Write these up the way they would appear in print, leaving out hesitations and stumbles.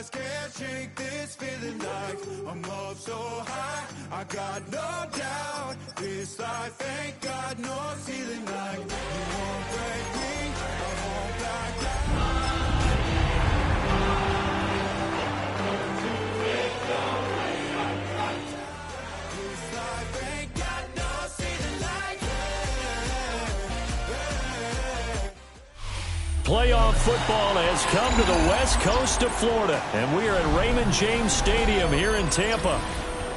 just can't shake this feeling like I'm up so high. I got no doubt. This life ain't got no ceiling like you won't break me. I won't back down. This life ain't got no ceiling like Playoff football has come to the west coast of Florida, and we are at Raymond James Stadium here in Tampa.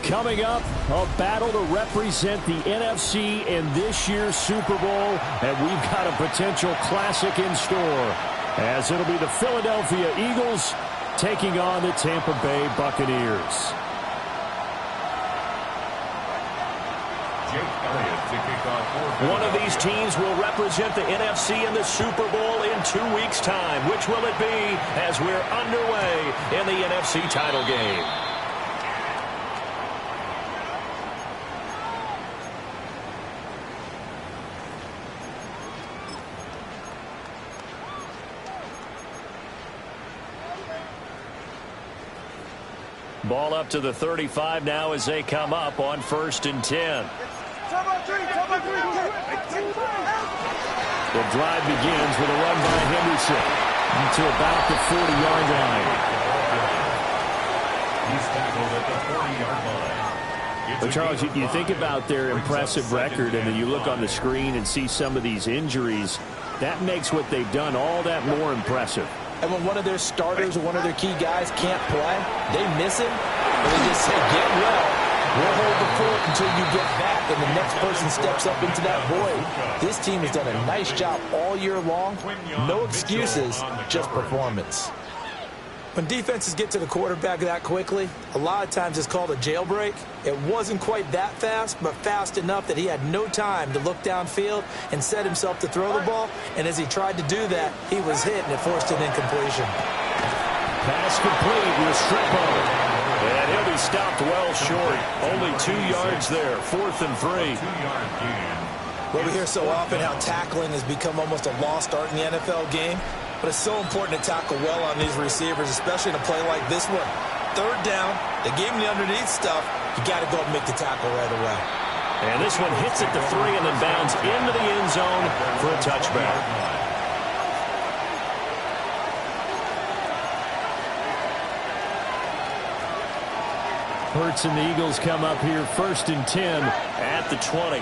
Coming up, a battle to represent the NFC in this year's Super Bowl, and we've got a potential classic in store, as it'll be the Philadelphia Eagles taking on the Tampa Bay Buccaneers. One of these teams will represent the NFC in the Super Bowl in 2 weeks' time. Which will it be as we're underway in the NFC title game? Ball up to the 35 now as they come up on 1st and 10. The drive begins with a run by Henderson to about the 40-yard line. He's tackled at the 40-yard line. But Charles, you think about their impressive record, and then you look on the screen and see some of these injuries. That makes what they've done all that more impressive. And when one of their starters or one of their key guys can't play, they miss him, and they just say, get well. We'll hold the fort until you get back, and the next person steps up into that void. This team has done a nice job all year long. No excuses, just performance. When defenses get to the quarterback that quickly, a lot of times it's called a jailbreak. It wasn't quite that fast, but fast enough that he had no time to look downfield and set himself to throw the ball. And as he tried to do that, he was hit, and it forced an incompletion. Pass complete with Strippo. And he'll be stopped well short. Only 2 yards there. 4th and 3. Well, we hear so often how tackling has become almost a lost art in the NFL game. But it's so important to tackle well on these receivers, especially in a play like this one. 3rd down, they gave him the underneath stuff. You got to go and make the tackle right away. And this one hits at the 3 and then bounds into the end zone for a touchback. Hurts and the Eagles come up here 1st and 10 at the 20.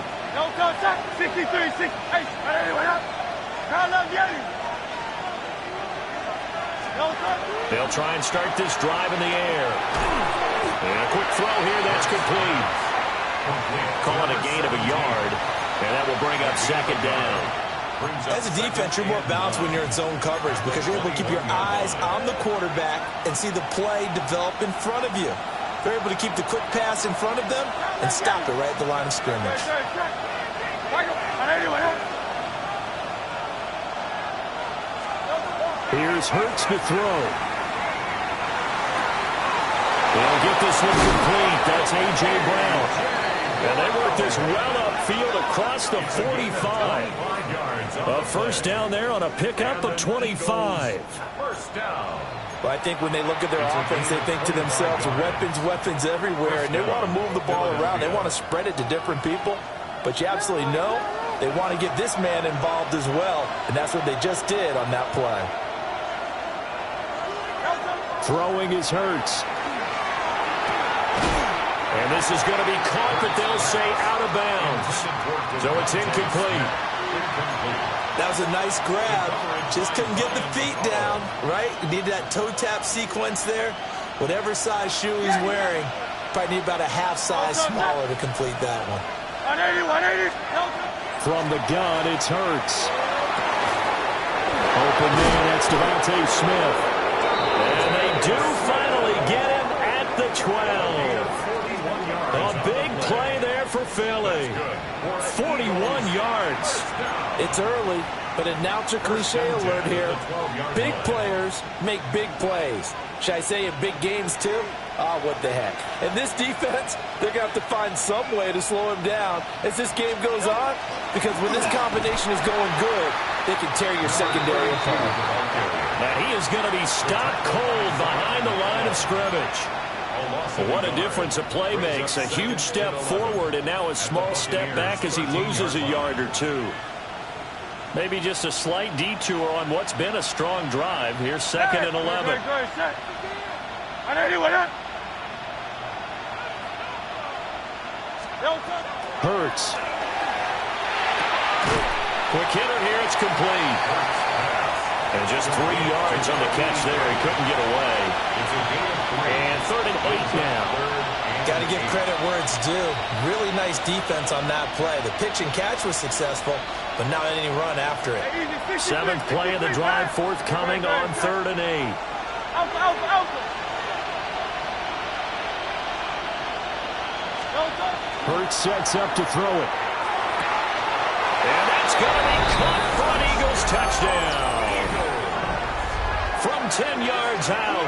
They'll try and start this drive in the air. And a quick throw here, that's complete. Call it a gain of a yard, and that will bring up 2nd down. As a defense, you're more balanced when you're in zone coverage because you're able to keep your eyes on the quarterback and see the play develop in front of you. They're able to keep the quick pass in front of them and stop it right at the line of scrimmage. Here's Hurts to throw. They'll get this one complete. That's A.J. Brown. And they work this well upfield across the 45. A 1st down there on a pickup of 25. First down. Well, I think when they look at their offense, they think to themselves, weapons everywhere, and they want to move the ball around. They want to spread it to different people. But you absolutely know they want to get this man involved as well, and that's what they just did on that play. Throwing is Hurts. And this is going to be caught, but they'll say out of bounds. So it's incomplete. That was a nice grab. Just couldn't get the feet down, right? You needed that toe tap sequence there. Whatever size shoe he's wearing, probably need about a half size smaller to complete that one. 180. From the gun, it's Hurts. Open man, that's Devontae Smith. And they do finally get him at the 12. A big play there for Philly. 41 yards. It's early, but announcer cliche alert here. Big players make big plays. Should I say in big games too? Ah, what the heck. And this defense, they're going to have to find some way to slow him down as this game goes on, because when this combination is going good, they can tear your secondary apart. And he is going to be stopped cold behind the line of scrimmage. What a difference a play makes. A huge step forward and now a small step back as he loses a yard or two. Maybe just a slight detour on what's been a strong drive. Here's 2nd and 11. Hurts. Quick hitter here. It's complete. And just 3 yards on the catch there. He couldn't get away. And 3rd and 8 now. Got to give credit where it's due. Really nice defense on that play. The pitch and catch was successful, but not any run after it. 7th play of the drive forthcoming on 3rd and 8. Hurts sets up to throw it. And that's going to be caught for an Eagles touchdown. From 10 yards out.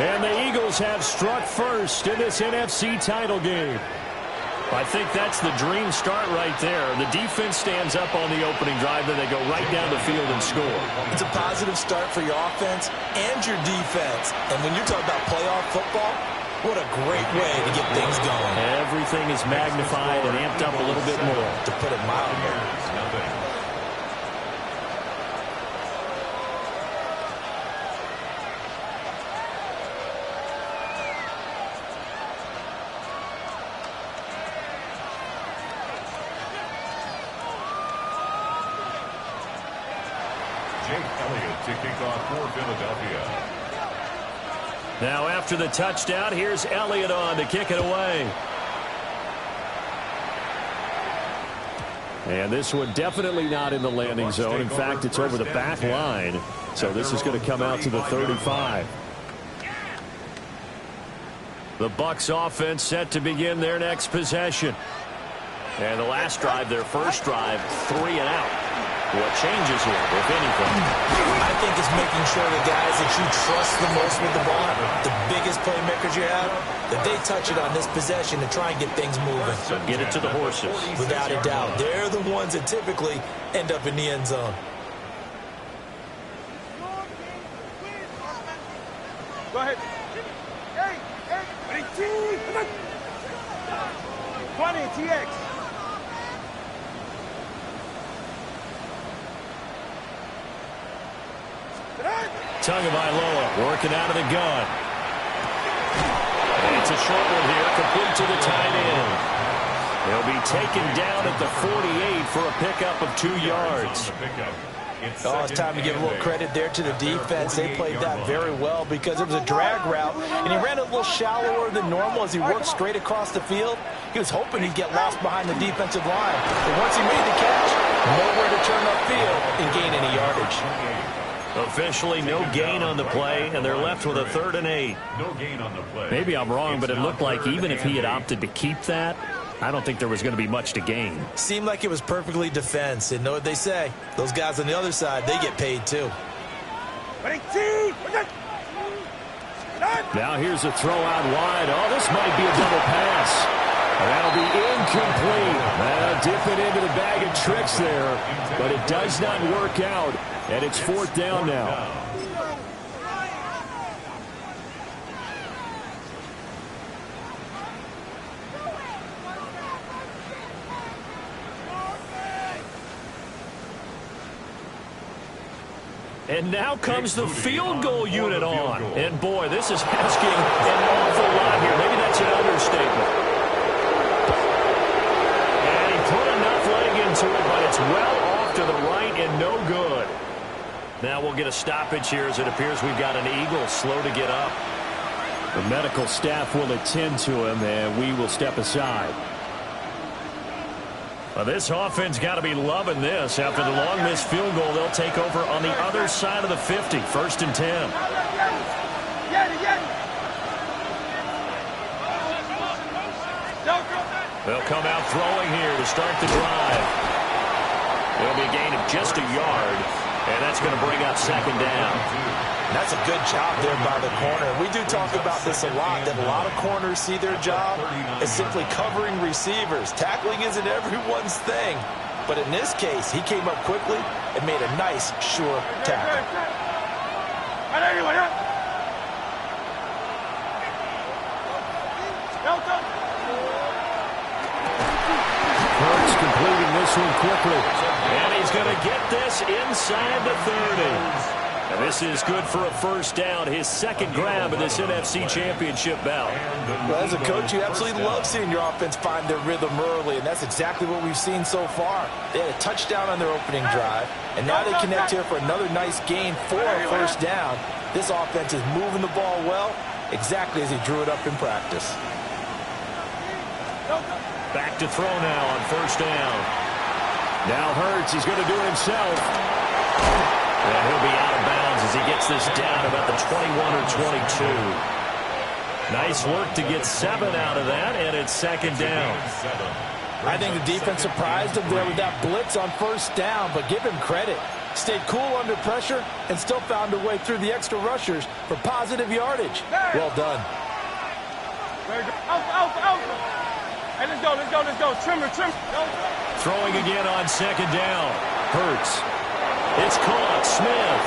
And the Eagles have struck first in this NFC title game. I think that's the dream start right there. The defense stands up on the opening drive, then they go right down the field and score. It's a positive start for your offense and your defense. And when you're talking about playoff football, what a great way to get things going. Everything is magnified and amped up a little bit more. To put it mildly. To kick off for Philadelphia. Now after the touchdown, here's Elliott on to kick it away. And this one definitely not in the landing zone. In fact, it's over the back line. So this is going to come out to the 35. The Bucs offense set to begin their next possession. And the last drive, their first drive, 3 and out. What changes here, if anything? I think it's making sure the guys that you trust the most with the ball, the biggest playmakers you have, that they touch it on this possession to try and get things moving. So get it to the horses. Without a doubt. They're the ones that typically end up in the end zone. Go ahead. Hey, come on. 20, TX. Tagovailoa working out of the gun. And it's a short one here, complete to the tight end. He'll be taken down at the 48 for a pickup of 2 yards. Oh, it's time to give a little credit there to the defense. They played that very well because it was a drag route, and he ran a little shallower than normal as he worked straight across the field. He was hoping he'd get lost behind the defensive line. But once he made the catch, nowhere to turn upfield and gain any yardage. Officially no gain on the play, and they're left with a 3rd and 8. No gain on the play. Maybe I'm wrong, but it looked like even if he had opted to keep that, I don't think there was going to be much to gain. Seemed like it was perfectly defense. And know what they say? Those guys on the other side, they get paid too. Now here's a throw out wide. Oh, this might be a double pass. That'll be incomplete. Dipping into the bag of tricks there, but it does not work out, and it's 4th down now. And now comes the field goal unit on. And boy, this is asking an awful lot here. Maybe that's an understatement. And he put enough leg into it, but it's well off to the right and no good. Now we'll get a stoppage here as it appears we've got an Eagle slow to get up. The medical staff will attend to him, and we will step aside. Well, this offense got to be loving this. After the long missed field goal, they'll take over on the other side of the 50, 1st and 10. They'll come out throwing here to start the drive. It'll be a gain of just a yard, and that's going to bring up 2nd down. That's a good job there by the corner. We do talk about this a lot, that a lot of corners see their job as simply covering receivers. Tackling isn't everyone's thing. But in this case, he came up quickly and made a nice, sure tackle. this one quickly. And he's going to get this inside the 30. And this is good for a first down, his second grab of this NFC Championship bout. Well, as a coach, you absolutely love seeing your offense find their rhythm early, and that's exactly what we've seen so far. They had a touchdown on their opening drive, and now they connect here for another nice gain for a first down. This offense is moving the ball well, exactly as he drew it up in practice. Back to throw now on first down. Now Hurts, he's going to do it himself. And he'll be out of bounds as he gets this down about the 21 or 22. Nice work to get 7 out of that, and it's second down. I think the defense surprised him there with that blitz on first down, but give him credit. Stayed cool under pressure and still found a way through the extra rushers for positive yardage. Well done. Very good. Out. Hey, let's go. Trimmer. Throwing again on second down. Hurts. It's caught. Smith.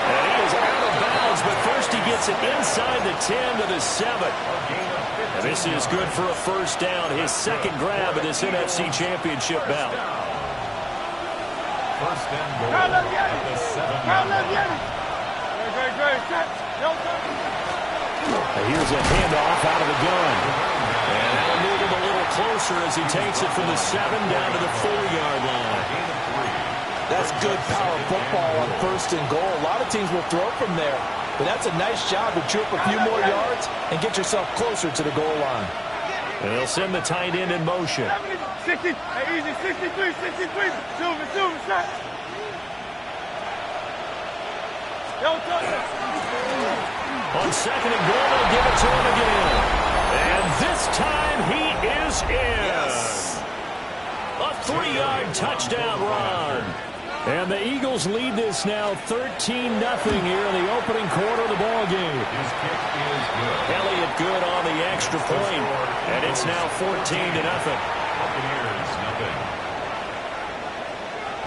And he is out of bounds, but first he gets it inside the 10 to the 7. And this is good for a first down, his second grab of this NFC Championship bout. First and goal at the 7. Great. Here's a handoff out of the gun. And that'll move him a little closer as he takes it from the 7 down to the 4-yard line. That's good power football on first and goal. A lot of teams will throw from there, but that's a nice job to chew up a few more yards and get yourself closer to the goal line. And they'll send the tight end in motion. 60, easy, 63. Zoom, shot. On second and goal, they'll give it to him again. And this time he is in. Yes. A 3-yard touchdown run. And the Eagles lead this now 13-0 here in the opening quarter of the ball game. His kick is good. Elliott good on the extra point, and it's now 14-0. Buccaneers, nothing.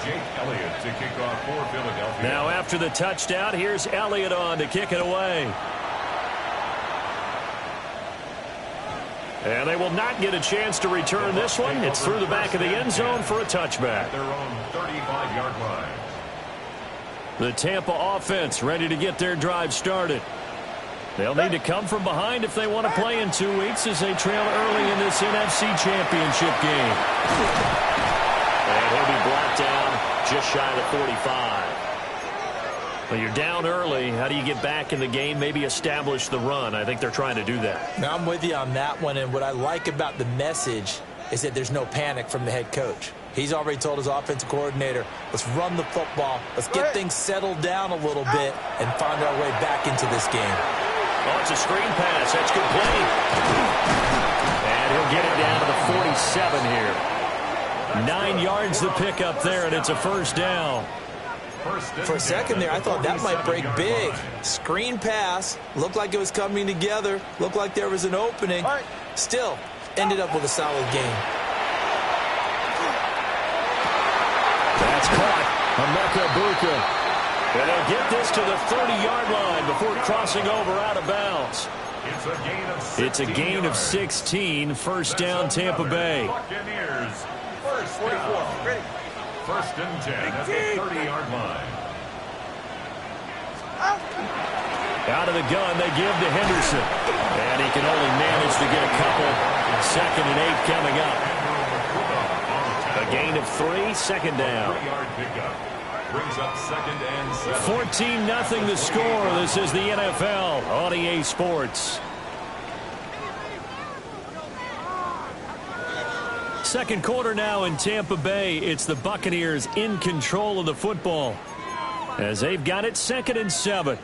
Jake Elliott to kick off for Philadelphia. Now after the touchdown, here's Elliott on to kick it away. And they will not get a chance to return this one. It's through the back of the end zone for a touchback. Their own 35-yard line. The Tampa offense ready to get their drive started. They'll need to come from behind if they want to play in 2 weeks as they trail early in this NFC Championship game. And he'll be brought down just shy of the 45. Well, you're down early. How do you get back in the game? Maybe establish the run. I think they're trying to do that. Now, I'm with you on that one, and what I like about the message is that there's no panic from the head coach. He's already told his offensive coordinator, let's run the football, let's get things settled down a little bit and find our way back into this game. Oh, it's a screen pass. That's complete. And he'll get it down to the 47 here. 9 yards the pickup there, and it's a first down. For a second there, I thought that might break big. Screen pass, looked like it was coming together, looked like there was an opening. Still, ended up with a solid game. That's caught. Emeka Buka. And they'll get this to the 30-yard line before crossing over out of bounds. It's a gain of 16. First down, Tampa Bay. Buccaneers. First down. First and 10 at the 30-yard line. Out of the gun, they give to Henderson. And he can only manage to get a couple. Second and 8 coming up. A gain of 3, second down. 3-yard pickup. Brings up second and 7. 14-0 the score. This is the NFL on EA Sports. Second quarter now in Tampa Bay. It's the Buccaneers in control of the football as they've got it second and 7.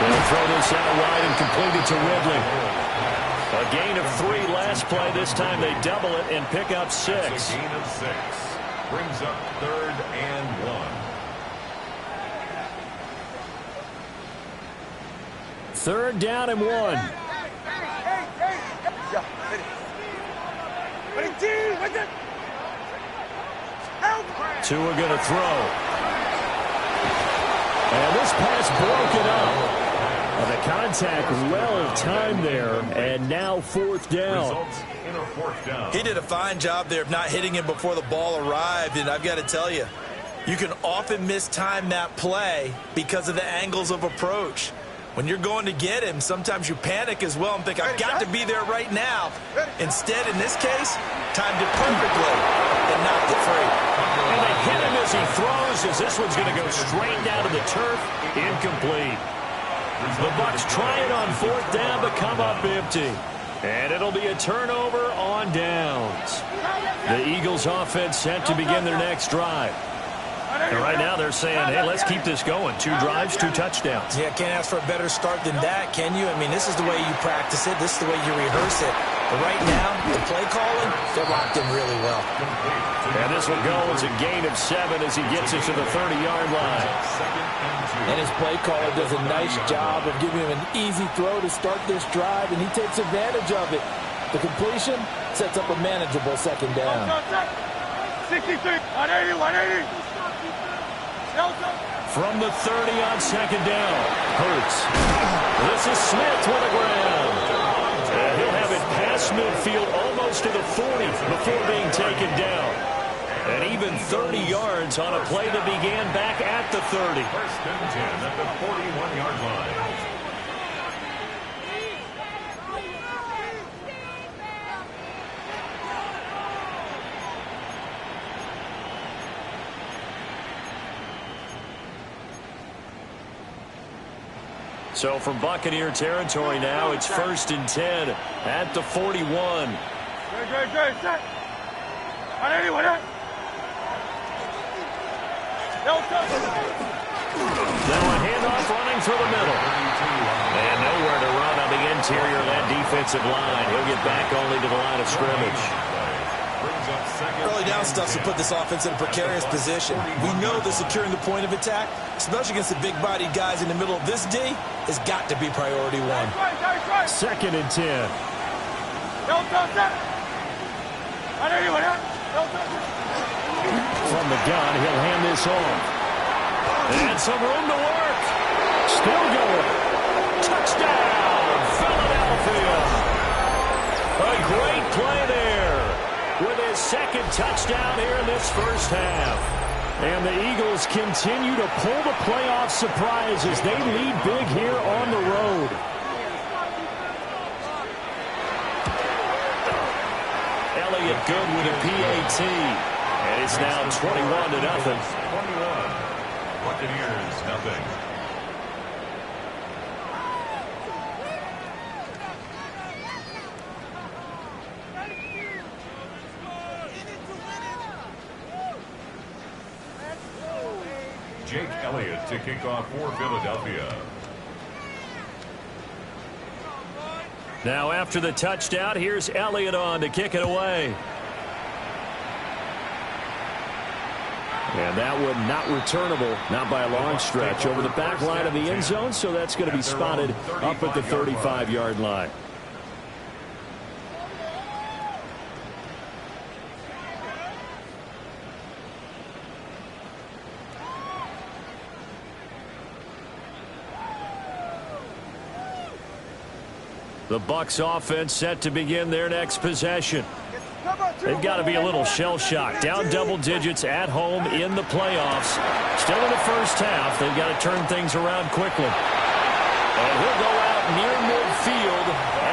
They'll throw this out wide and complete it to Ridley. A gain of 3 last play. This time they double it and pick up 6. That's a gain of 6. Brings up third and 1. Third down and 1. Tua going to throw. And this pass broken up. And the contact well timed there, and now fourth down. He did a fine job there of not hitting him before the ball arrived, and I've got to tell you, you can often mistime that play because of the angles of approach. When you're going to get him, sometimes you panic as well and think, I've got to be there right now. Instead, in this case, timed it perfectly and knocked it free. And they hit him as he throws, as this one's going to go straight down to the turf. Incomplete. The Bucs trying on fourth down to come up empty. And it'll be a turnover on downs. The Eagles offense set to begin their next drive. And right now they're saying, hey, let's keep this going. 2 drives, 2 touchdowns. Yeah, can't ask for a better start than that, can you? I mean, this is the way you practice it. This is the way you rehearse it. But right now, the play calling, they're locked in really well. And this will go as a gain of 7 as he gets it to the 30-yard line. And his play caller does a nice job of giving him an easy throw to start this drive, and he takes advantage of it. The completion sets up a manageable second down. 63, 180, 180. From the 30 on second down, Hurts. This is Smith with the ground. And he'll have it past midfield almost to the 40 before being taken down. And even 30 yards on a play that began back at the 30. First and 10 at the 41-yard line. So from Buccaneer territory now, it's first and 10 at the 41. Great, set. 180, 180. Now a handoff running through the middle. And nowhere to run on the interior of that defensive line. He'll get back only to the line of scrimmage. Early down stuff to put this offense in a precarious position. We know that securing the point of attack, especially against the big-bodied guys in the middle of this D, has got to be priority 1. Second and 10. From the gun, he'll hand this off. And some room to work. Still going. Touchdown, Philadelphia. A great play there with his second touchdown here in this first half. And the Eagles continue to pull the playoff surprise as they lead big here on the road. Elliott good with a PAT. And it's now 21-0. 21. Buccaneers, nothing. Jake Elliott to kick off for Philadelphia. Now after the touchdown, here's Elliott on to kick it away. And that one not returnable, not by a long stretch, over the back line of the end zone, so that's going to be spotted up at the 35-yard line. The Bucs offense set to begin their next possession. They've got to be a little shell-shocked. Down double digits at home in the playoffs. Still in the first half. They've got to turn things around quickly. And he'll go out near midfield.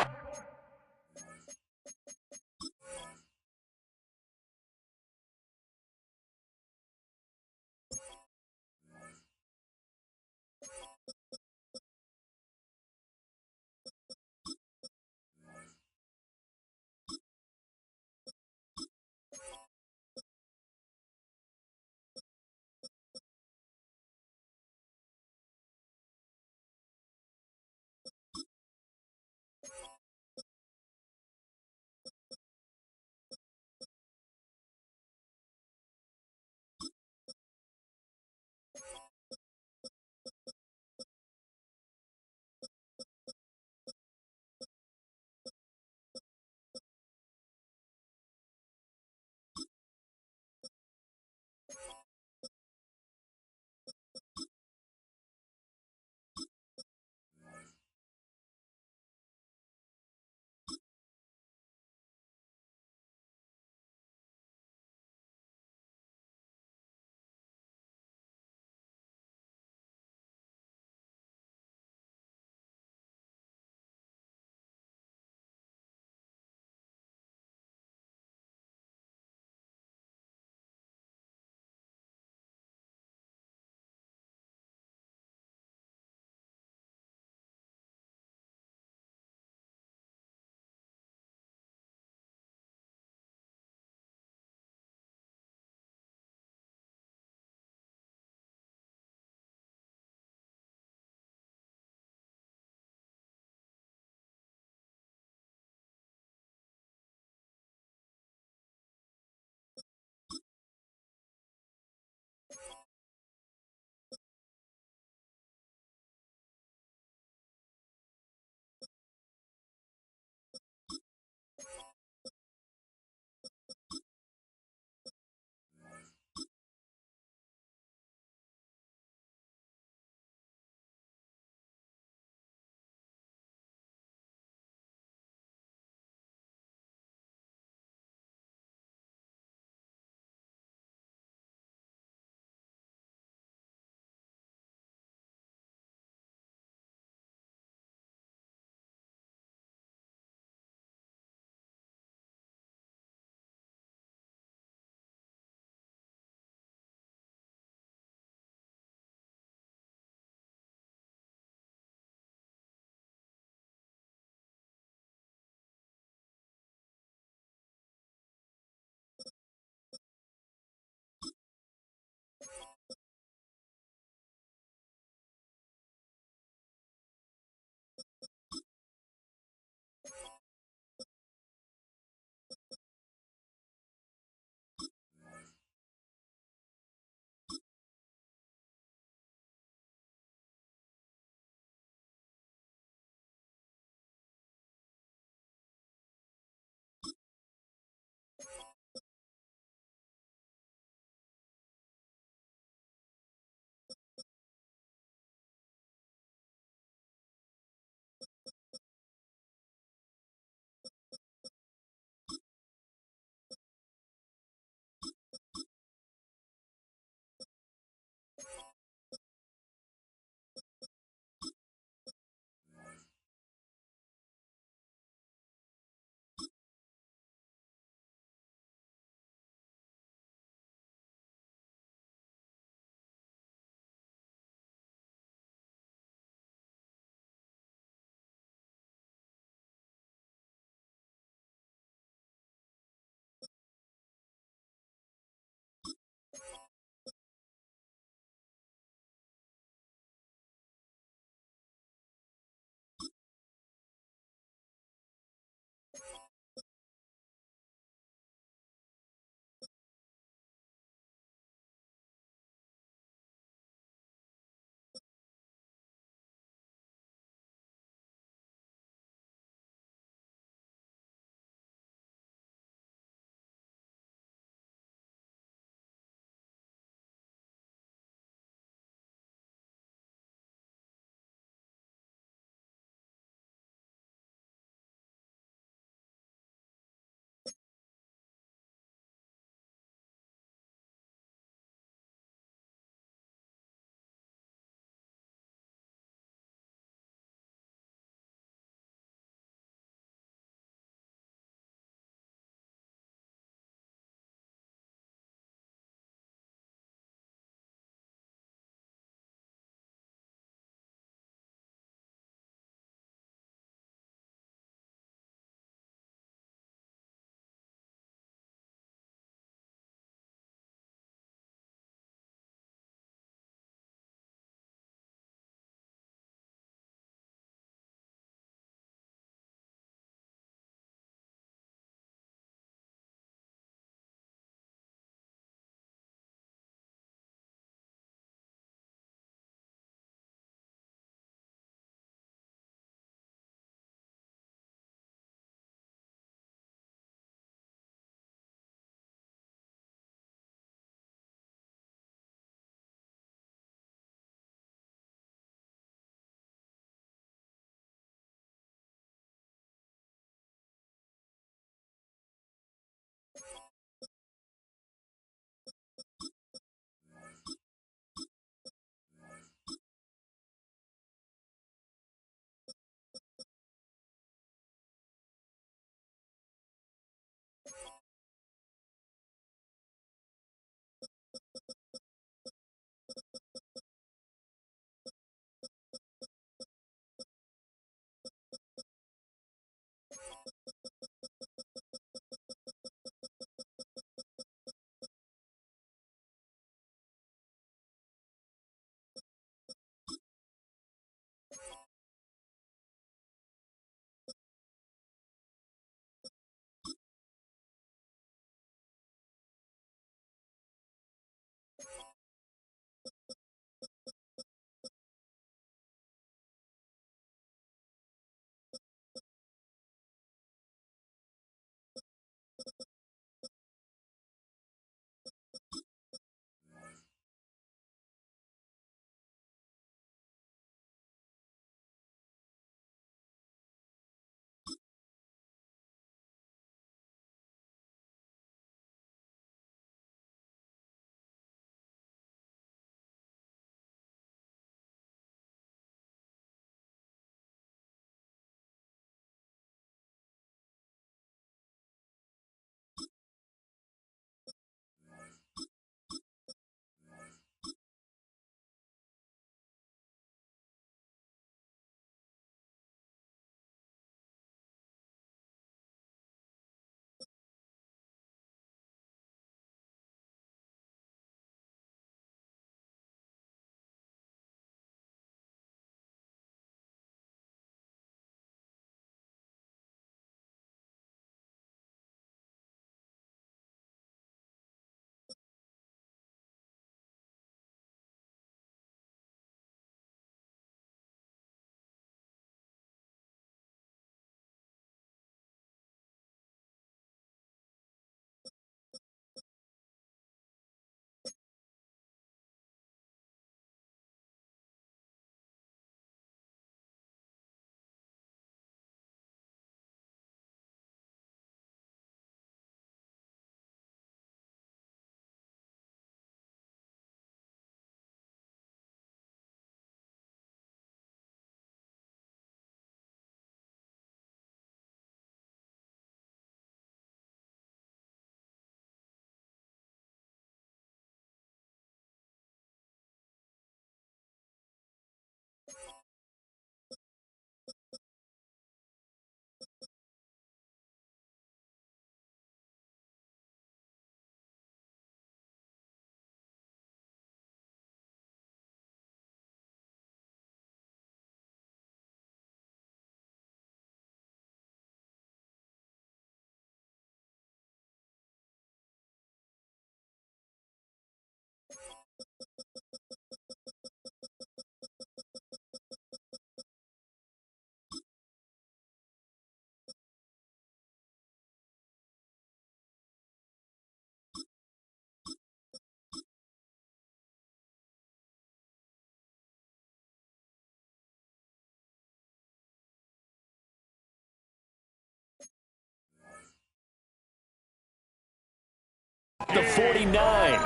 The 49.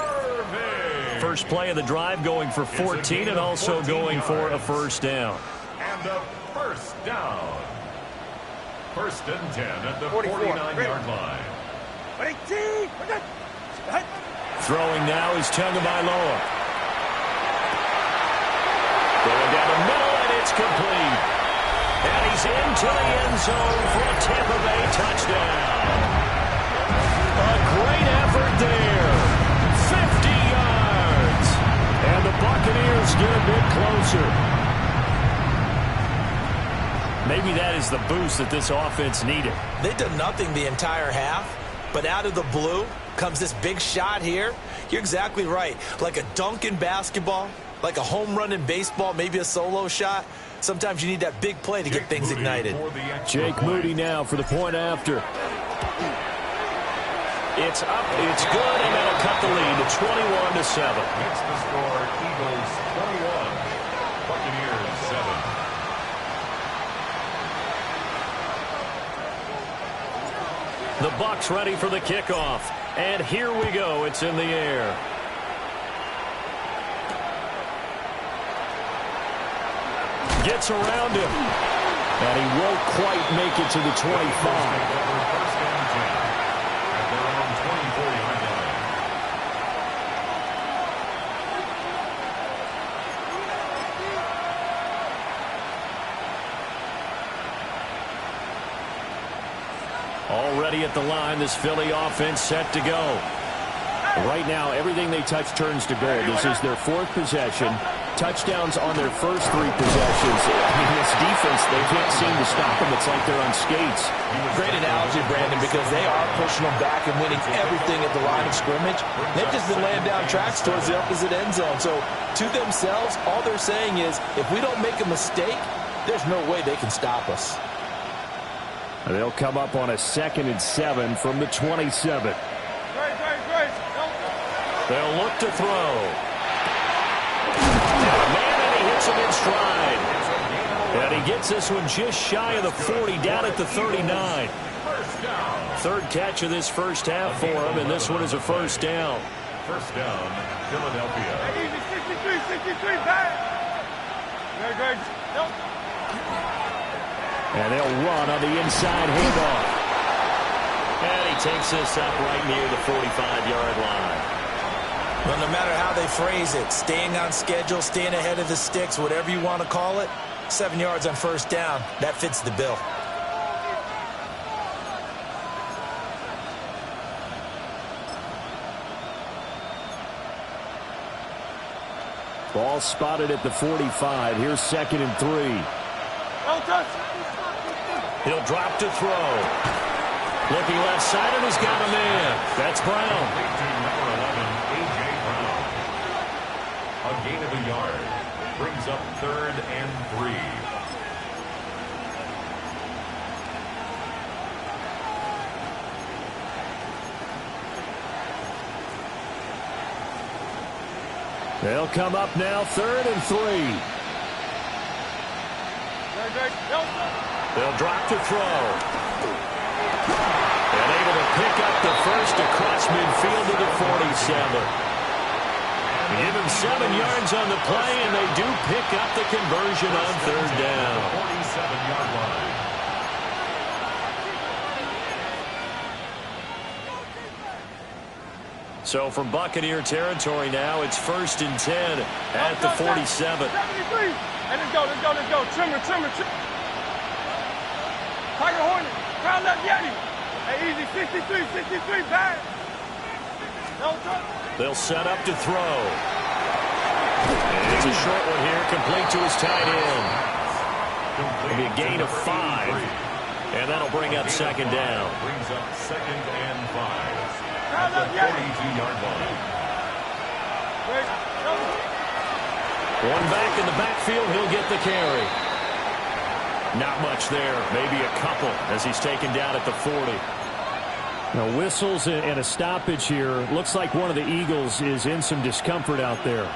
First play of the drive, going for 14 and also going for a first down. And a first down. First and 10 at the 49-yard line. Throwing now is Tagovailoa. Going down the middle, and it's complete. And he's into the end zone for a Tampa Bay touchdown. A great effort there. 50 yards. And the Buccaneers get a bit closer. Maybe that is the boost that this offense needed. They've done nothing the entire half, but out of the blue comes this big shot here. You're exactly right. Like a dunk in basketball, like a home run in baseball, maybe a solo shot. Sometimes you need that big play to get things ignited. Jake Moody now for the point after. It's up, it's good, and that'll cut the lead to 21-7. Makes the score Eagles 21, Buccaneers 7. The Bucs ready for the kickoff. And here we go. It's in the air. Gets around him. And he won't quite make it to the 25. Already at the line, this Philly offense set to go. Right now, everything they touch turns to gold. This is their fourth possession. Touchdowns on their first three possessions. I mean, this defense, they can't seem to stop them. It's like they're on skates. Great analogy, Brandon, because they are pushing them back and winning everything at the line of scrimmage. They've just been laying down tracks towards the opposite end zone. So, to themselves, all they're saying is, if we don't make a mistake, there's no way they can stop us. They'll come up on a 2nd and 7 from the 27. They'll look to throw. Man, and he hits him in stride. And he gets this one just shy of the 40, down at the 39. Third catch of this first half for him, and this one is a first down. First down, Philadelphia. 63, back. Good. Nope. And they'll run on the inside handoff. And he takes this up right near the 45-yard line. Well, no matter how they phrase it, staying on schedule, staying ahead of the sticks, whatever you want to call it, 7 yards on first down, that fits the bill. Ball spotted at the 45. Here's 2nd and 3. Don't touch. He'll drop to throw. Looking left side, and he's got a man. That's Brown. Number 11, A.J. Brown. A gain of a yard. Brings up 3rd and 3. They'll come up now, 3rd and 3. They'll drop to throw. And able to pick up the first across midfield to the 47. Give him 7 yards on the play, and they do pick up the conversion on 3rd down. 47-yard line. So from Buccaneer territory now, it's 1st and 10 at the 47. 73. And let's go. Trimmer. Tiger Hornet. Crown left Yeti. Hey, easy. 63, back. No touch. They'll set up to throw. And it's a short one here, complete to his tight end. It'll be a gain of 5. And that'll bring up 2nd down. Brings up 2nd and 5. At the 42-yard line. One back in the backfield, he'll get the carry. Not much there, maybe a couple as he's taken down at the 40. Now whistles and a stoppage here. Looks like one of the Eagles is in some discomfort out there.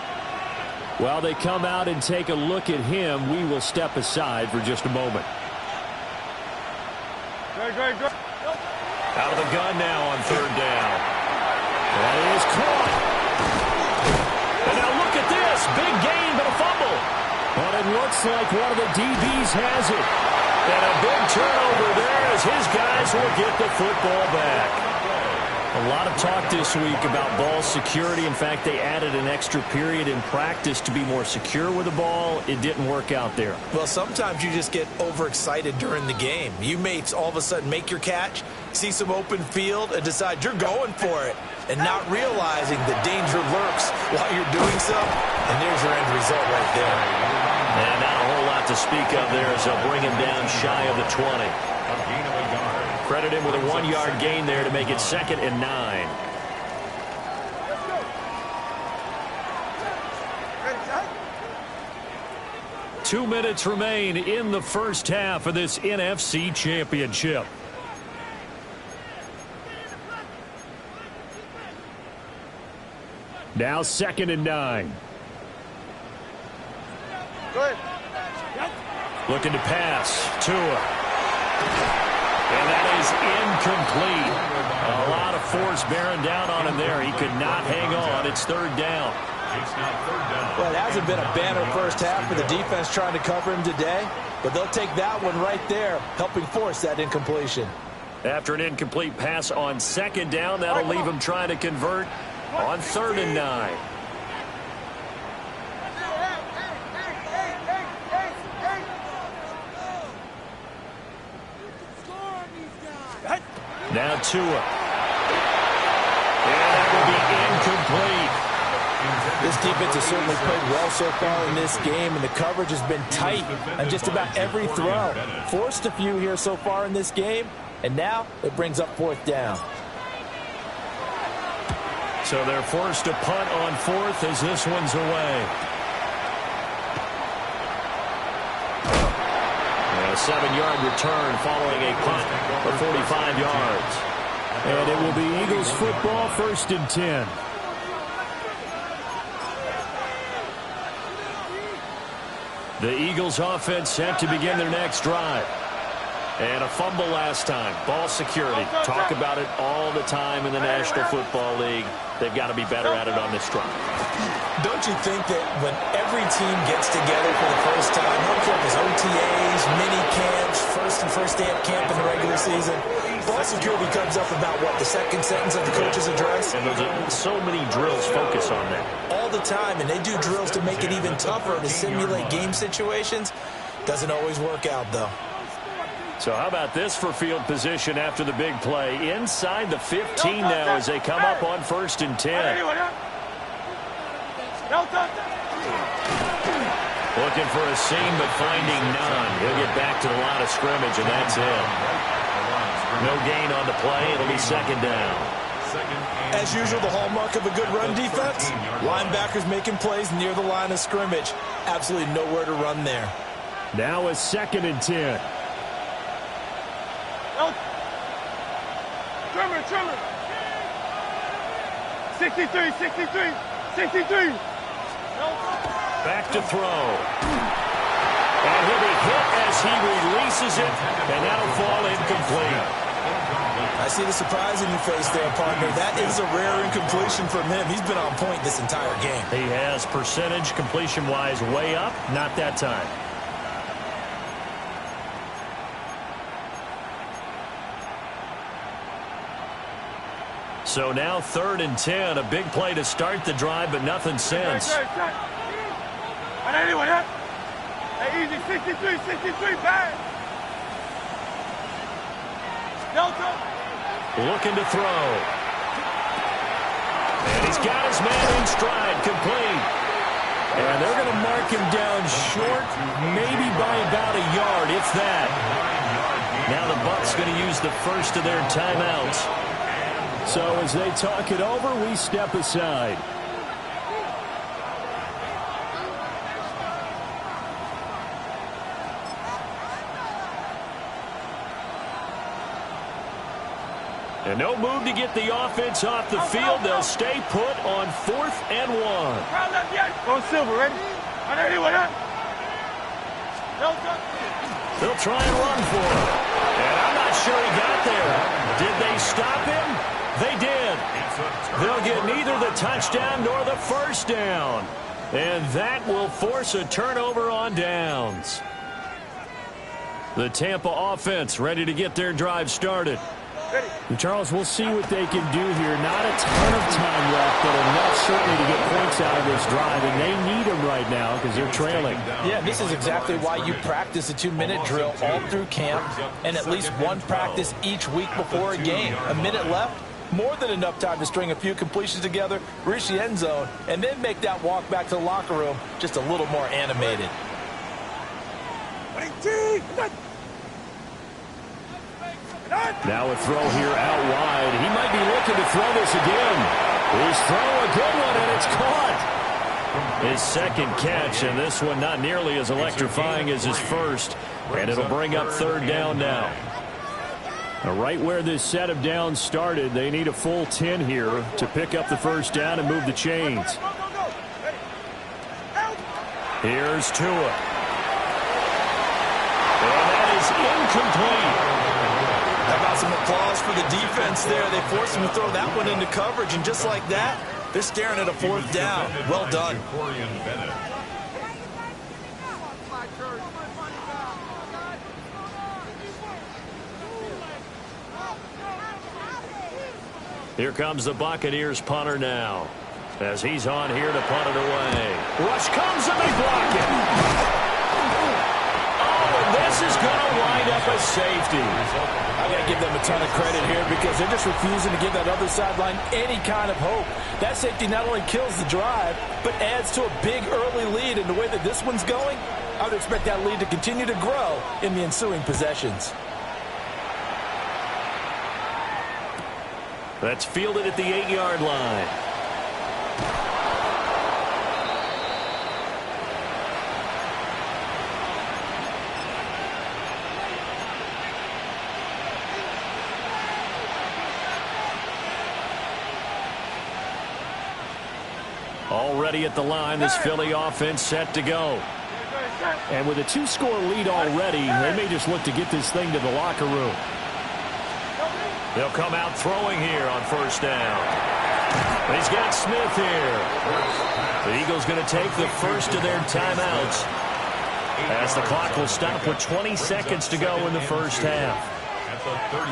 While they come out and take a look at him, we will step aside for just a moment. Great. Out of the gun now on 3rd down. That is caught. And now look at this. Big gain, but a fumble. But it looks like one of the DBs has it. And a big turnover there as his guys will get the football back. A lot of talk this week about ball security. In fact, they added an extra period in practice to be more secure with the ball. It didn't work out there. Well, sometimes you just get overexcited during the game. You may all of a sudden make your catch, see some open field, and decide you're going for it, and not realizing the danger lurks while you're doing so. And there's your end result right there. And not a whole lot to speak of there as they'll bring him down shy of the 20. Credit him with a 1-yard gain there to make it 2nd and 9. Two minutes remain in the first half of this NFC Championship. Now 2nd and 9. Looking to pass. Tua. And that is incomplete. A lot of force bearing down on him there. He could not hang on. It's 3rd down. Well, it hasn't been a banner first half for the defense trying to cover him today, but they'll take that one right there, helping force that incompletion. After an incomplete pass on 2nd down, that'll leave him trying to convert on 3rd and 9. Now Tua. And that will be incomplete. This defense has certainly played well so far in this game, and the coverage has been tight on just about every throw. Forced a few here so far in this game, and now it brings up 4th down. So they're forced to punt on 4th as this one's away. A 7-yard return following a punt for 45 yards. And it will be Eagles football, 1st and 10. The Eagles offense set to begin their next drive. And a fumble last time. Ball security. Talk about it all the time in the National Football League. They've got to be better at it on this drive. Don't you think that when every team gets together for the first time, I don't care if it's OTAs, mini camps, first day of camp in the regular season, ball security comes up about, what, the 2nd sentence of the coach's address? And there's so many drills focus on that. All the time, and they do drills to make it even tougher to simulate game situations. Doesn't always work out, though. So how about this for field position after the big play? Inside the 15 now as they come up on 1st and 10. Looking for a seam, but finding none. He'll get back to the line of scrimmage, and that's it. No gain on the play. It'll be 2nd down. As usual, the hallmark of a good run defense, linebackers making plays near the line of scrimmage. Absolutely nowhere to run there. Now a 2nd and 10. Trimmer. 63. Back to throw. And he'll be hit as he releases it, and that'll fall incomplete. I see the surprise in your face there, partner. That is a rare incompletion from him. He's been on point this entire game. He has percentage completion-wise way up, not that time. So now 3rd and 10. A big play to start the drive, but nothing since. Easy, 63, bad. Delta. Looking to throw. And he's got his man in stride, complete. And they're going to mark him down short, maybe by about a yard, if that. Now the Bucs going to use the first of their timeouts. So as they talk it over, we step aside. And no move to get the offense off the field. They'll stay put on 4th and 1. Go Silver, ready? They'll try and run for it. And I'm not sure he got there. Did they stop him? They did. They'll get neither the touchdown nor the first down. And that will force a turnover on downs. The Tampa offense ready to get their drive started. And Charles, we'll see what they can do here. Not a ton of time left, but enough certainly to get points out of this drive, and they need them right now because they're trailing. Yeah, this is exactly why you practice a 2-minute drill all through camp and at least one practice each week before a game. A minute left, more than enough time to string a few completions together, reach the end zone, and then make that walk back to the locker room just a little more animated. Now a throw here out wide. He might be looking to throw this again. His throw, a good one, and it's caught. His second catch, and this one not nearly as electrifying as his first. And it'll bring up third down now. Right where this set of downs started, they need a full 10 here to pick up the first down and move the chains. Here's Tua. And that is incomplete. How about some applause for the defense there? They forced him to throw that one into coverage, and just like that, they're staring at a fourth down. Well done. Here comes the Buccaneers punter now, as he's on here to punt it away. Rush comes and they block it. This is going to wind up a safety. I got to give them a ton of credit here because they're just refusing to give that other sideline any kind of hope. That safety not only kills the drive, but adds to a big early lead. In the way that this one's going, I would expect that lead to continue to grow in the ensuing possessions. That's fielded at the 8-yard line. Already at the line, this Philly offense set to go. And with a 2-score lead already, they may just look to get this thing to the locker room. They'll come out throwing here on first down. He's got Smith here. The Eagles going to take the first of their timeouts, as the clock will stop with 20 seconds to go in the first half.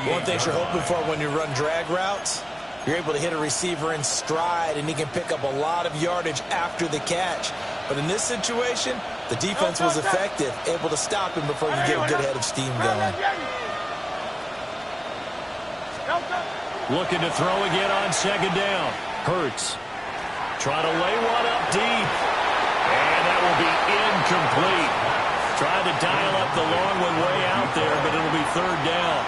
One thing you're hoping for when you run drag routes, you're able to hit a receiver in stride, and he can pick up a lot of yardage after the catch. But in this situation, the defense was effective, able to stop him before you get a good head of steam going. Looking to throw again on second down. Hurts. Trying to lay one up deep. And that will be incomplete. Tried to dial up the long one way out there, but it'll be third down.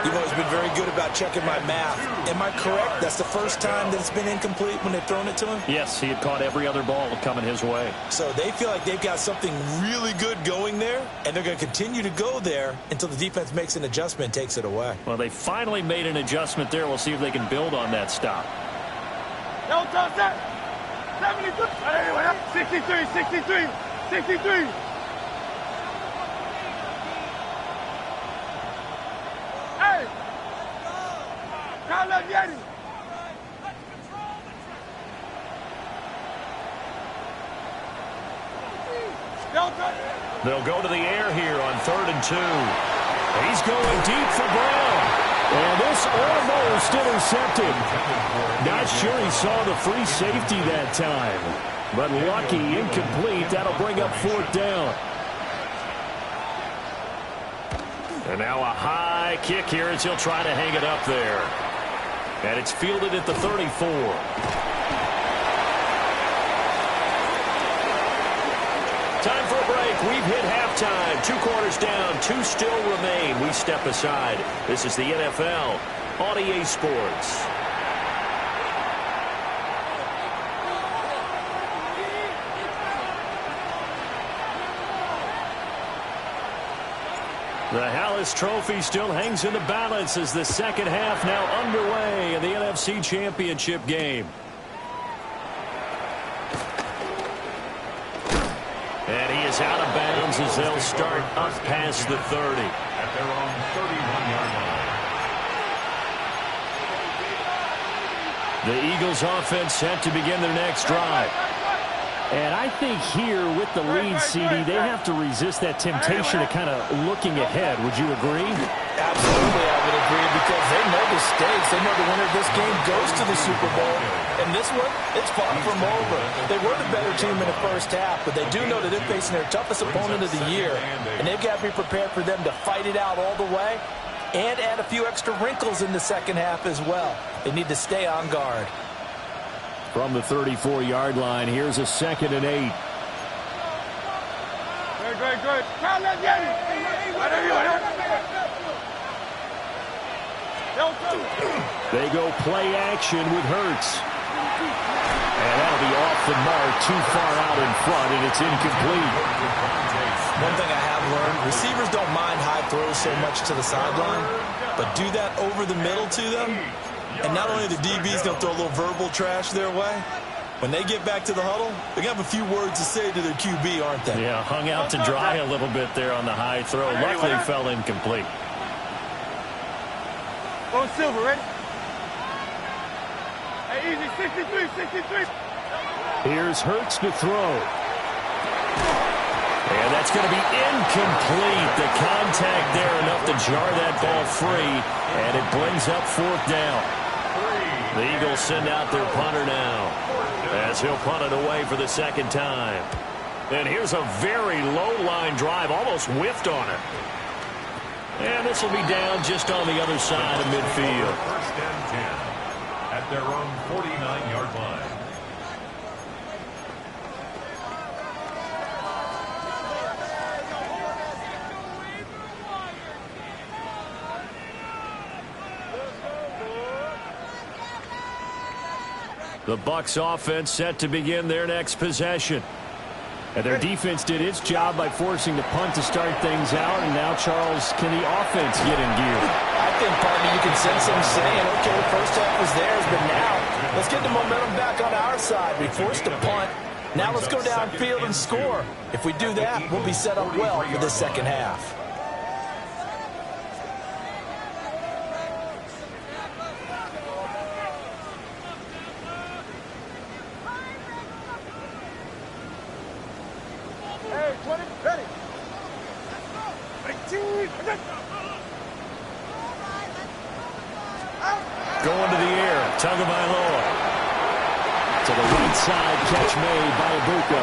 You've always been very good about checking my math. Am I correct? That's the first time that it's been incomplete when they've thrown it to him? Yes, he had caught every other ball coming his way. So they feel like they've got something really good going there, and they're going to continue to go there until the defense makes an adjustment and takes it away. Well, they finally made an adjustment there. We'll see if they can build on that stop. 63. Hey! Now let Yeti. They'll go to the air here on 3rd and 2. He's going deep for Brown. And this almost intercepted. Not sure he saw the free safety that time. But lucky, incomplete. That'll bring up 4th down. And now a high kick here as he'll try to hang it up there. And it's fielded at the 34. Time for a break. We've hit halftime. 2 quarters down. 2 still remain. We step aside. This is the NFL on EA Sports. The Hallis Trophy still hangs in the balance as the second half now underway in the NFC Championship game. And he is out of bounds as they'll start up past the 30. At their own 31-yard line. The Eagles offense set to begin their next drive. And I think here with the lead, CD, they have to resist that temptation of kind of looking ahead. Would you agree? Absolutely, I would agree, because they know the stakes. They know the winner of this game goes to the Super Bowl. And this one, it's far from over. They were the better team in the first half, but they do know that they're facing their toughest opponent of the year. And they've got to be prepared for them to fight it out all the way and add a few extra wrinkles in the second half as well. They need to stay on guard. From the 34-yard line, here's a 2nd and 8. Good. They go play action with Hurts. And that'll be off the mark, too far out in front, and it's incomplete. One thing I have learned, receivers don't mind high throws so much to the sideline, but do that over the middle to them, and not only the DB's going to throw a little verbal trash their way, when they get back to the huddle, they're going to have a few words to say to their QB, aren't they? Yeah, hung out to dry a little bit there on the high throw. Luckily fell incomplete. Go Silver, ready? Hey, easy, 63. Here's Hurts to throw. And that's going to be incomplete. The contact there enough to jar that ball free, and it brings up 4th down. The Eagles send out their punter now, as he'll punt it away for the 2nd time. And here's a very low-line drive, almost whiffed on it. And this will be down just on the other side of midfield. 1st and 10 at their own 49-yard line. The Bucs offense set to begin their next possession. And their defense did its job by forcing the punt to start things out. And now, Charles, can the offense get in gear? I think, partner, you can sense them saying, okay, the first half was theirs, but now let's get the momentum back on our side. We forced a punt. Now let's go downfield and score. If we do that, we'll be set up well for the second half. Going to the air, Tagovailoa. To the right side, catch made by Ibuka.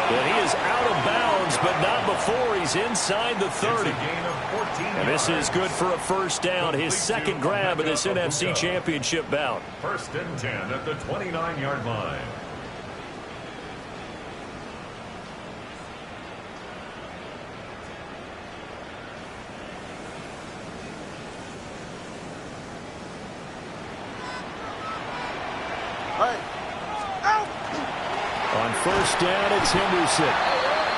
And he is out of bounds, but not before he's inside the 30. And this is good for a 1st down, his 2nd grab of this NFC Championship bout. 1st and 10 at the 29-yard line. On 1st down, it's Henderson.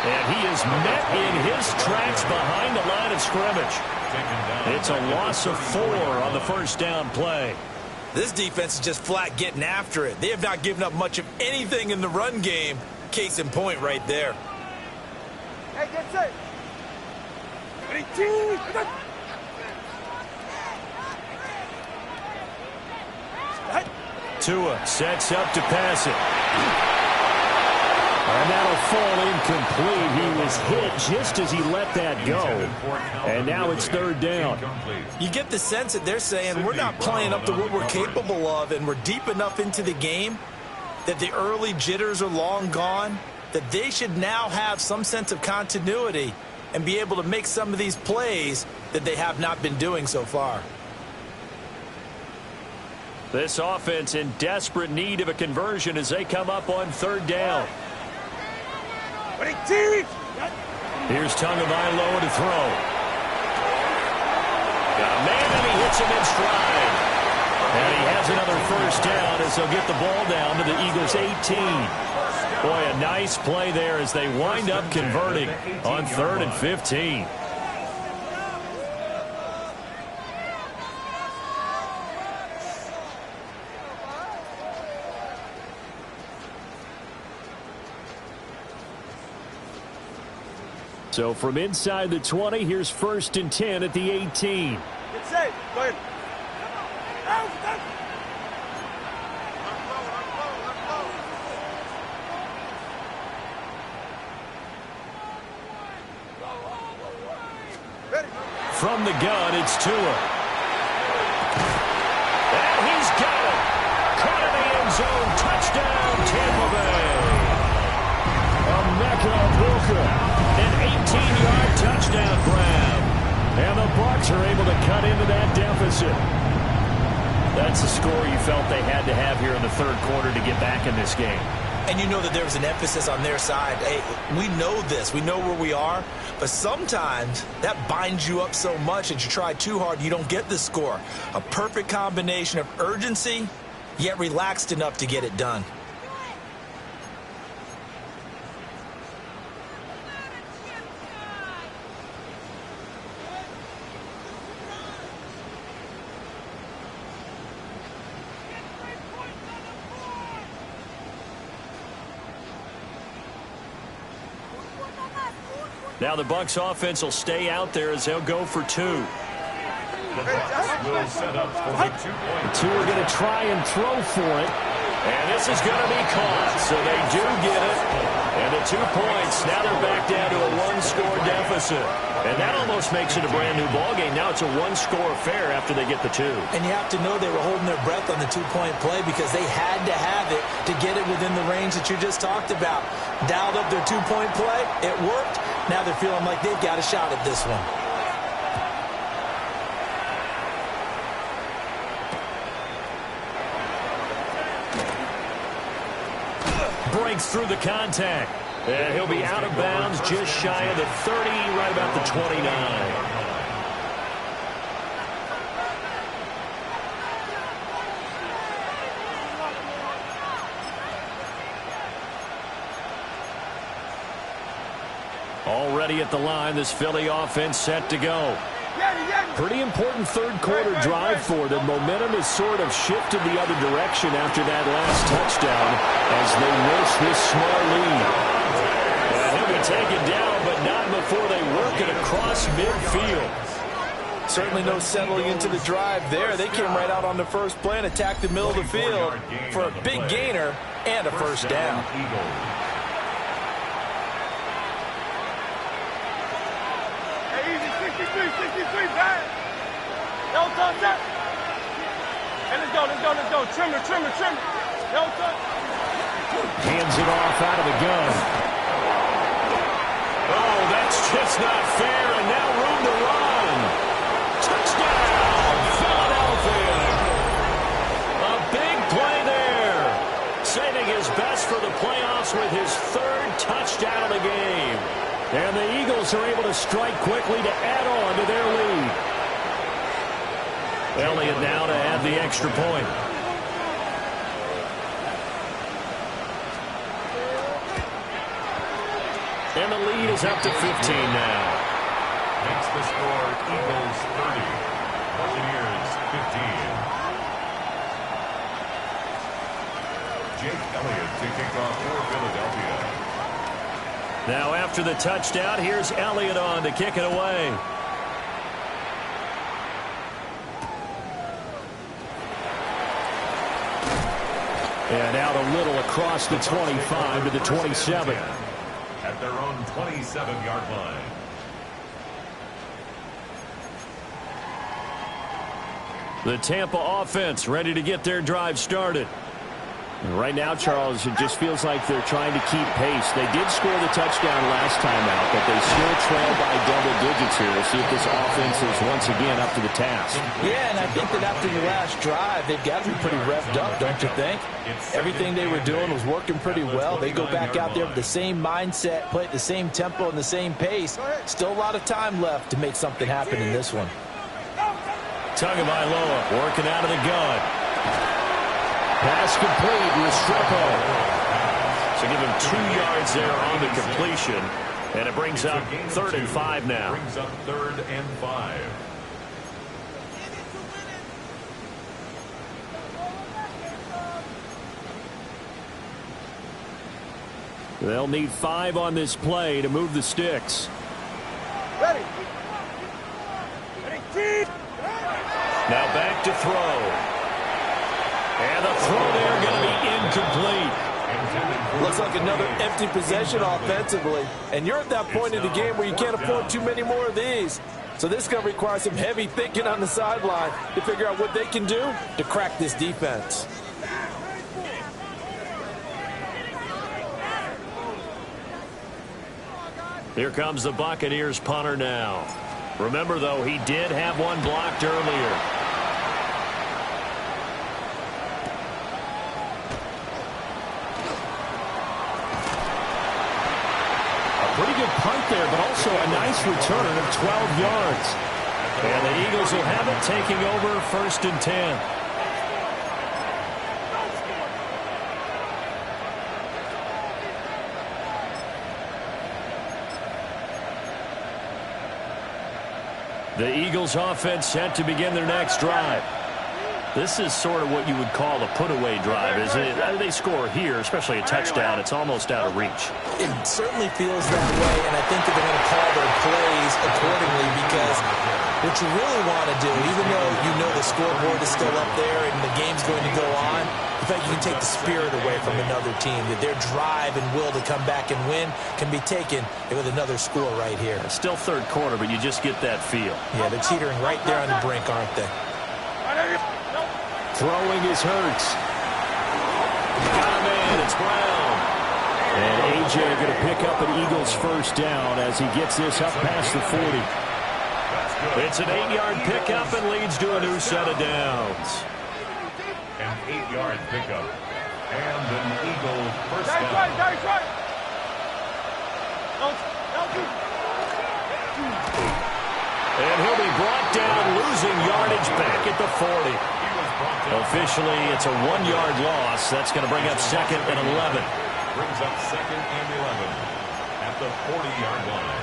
And he is met in his tracks behind the line of scrimmage. It's a loss of 4 on the 1st down play. This defense is just flat getting after it. They have not given up much of anything in the run game. Case in point right there. Hey, get set. 22. Tua sets up to pass it. And that'll fall incomplete. He was hit just as he let that go. And now it's 3rd down. You get the sense that they're saying we're not playing up to what we're capable of, and we're deep enough into the game that the early jitters are long gone, that they should now have some sense of continuity and be able to make some of these plays that they have not been doing so far. This offense in desperate need of a conversion as they come up on 3rd down. Here's Tagovailoa to throw. Got a man, and he hits him in stride. And he has another 1st down as they'll get the ball down to the Eagles' 18. Boy, a nice play there as they wind up converting on 3rd and 15. So from inside the 20, here's 1st and 10 at the 18. Get safe. Go ahead. From the gun, it's Tua. And he's got it. Caught in the end zone. Touchdown, Tampa Bay. Emeka Egbuka. An 18-yard touchdown grab. And the Bucs are able to cut into that deficit. That's the score you felt they had to have here in the third quarter to get back in this game. And you know that there was an emphasis on their side. Hey, we know this. We know where we are. But sometimes that binds you up so much that you try too hard, you don't get the score. A perfect combination of urgency, yet relaxed enough to get it done. Now the Bucs offense will stay out there as they'll go for two. The Bucs will set up for the 2-point. The two are going to try and throw for it. And this is going to be caught, so they do get it. And the 2 points, now they're back down to a one-score deficit. And that almost makes it a brand-new ballgame. Now it's a one-score affair after they get the two. And you have to know they were holding their breath on the 2-point play because they had to have it to get it within the range that you just talked about. Dialed up their 2-point play. It worked. Now they're feeling like they've got a shot at this one. Breaks through the contact. And he'll be out of bounds just shy of the 30, right about the 29. Already at the line, this Philly offense set to go. Pretty important third quarter drive for them. Momentum has sort of shifted the other direction after that last touchdown as they risk this small lead. And he'll be taken down, but not before they work it across midfield. Certainly no settling into the drive there. They came right out on the first play and attacked the middle of the field for a big gainer and a first down. Hey, easy, 63, bad. Don't touch that. Hey, let's go. Trim it. Don't touch. Hands it off out of the gun. Oh, that's just not fair, and now room to run. Touchdown, Philadelphia. A big play there. Saving his best for the playoffs with his third touchdown of the game. And the Eagles are able to strike quickly to add on to their lead. Elliott now to add the extra point. And the lead is up to 15 now. Makes the score Eagles 30, Buccaneers 15. Jake Elliott to kick off for Philadelphia. Now after the touchdown, here's Elliott on to kick it away. And out a little across the 25 to the 27. At their own 27-yard line. The Tampa offense ready to get their drive started. And right now, Charles, it just feels like they're trying to keep pace. They did score the touchdown last time out, but they still trail by double digits here. We'll see if this offense is once again up to the task. Yeah, and I think that after the last drive, they've got to be pretty revved up, don't you think? Everything they were doing was working pretty well. They go back out there with the same mindset, play at the same tempo and the same pace. Still a lot of time left to make something happen in this one. Tagovailoa working out of the gun. Pass complete, Restrepo. So give him 2 yards there on the completion. And it brings up 3rd and 5 now. Brings up 3rd and 5. They'll need 5 on this play to move the sticks. Ready. Now back to throw. And the throw there going to be incomplete. Looks like another empty possession offensively. And you're at that point in the game where you can't afford too many more of these. So this is going to require some heavy thinking on the sideline to figure out what they can do to crack this defense. Here comes the Buccaneers punter now. Remember, though, he did have one blocked earlier. Pretty good punt there, but also a nice return of 12 yards. And the Eagles will have it, taking over 1st and 10. The Eagles offense set to begin their next drive. This is sort of what you would call a put-away drive, isn't it? They score here, especially a touchdown. It's almost out of reach. It certainly feels that way, and I think that they're going to call their plays accordingly because what you really want to do, even though you know the scoreboard is still up there and the game's going to go on, the fact you can take the spirit away from another team, that their drive and will to come back and win can be taken with another score right here. It's still 3rd quarter, but you just get that feel. Yeah, they're teetering right there on the brink, aren't they? Throwing is Hurts. Got a man, it's Brown. And A.J. going to pick up an Eagles 1st down as he gets this up past the 40. It's an 8-yard pickup and leads to a new set of downs. An 8-yard pickup. And an Eagles 1st down. That's right. And he'll be brought down, losing yardage back at the 40. Officially, it's a 1-yard loss. That's going to bring up 2nd and 11. Brings up 2nd and 11 at the 40-yard line.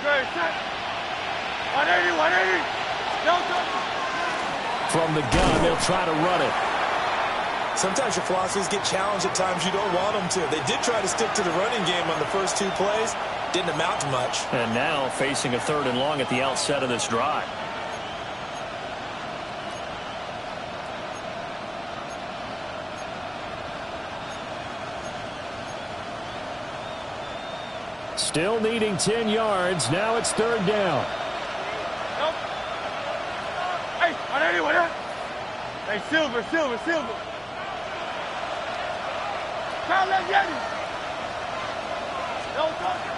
Great. Set. 180. From the gun, they'll try to run it. Sometimes your philosophies get challenged at times you don't want them to. They did try to stick to the running game on the first 2 plays. Didn't amount to much. And now facing a 3rd and long at the outset of this drive. Still needing 10 yards. Now it's 3rd down. Nope. Hey, 180. Hey, Silver.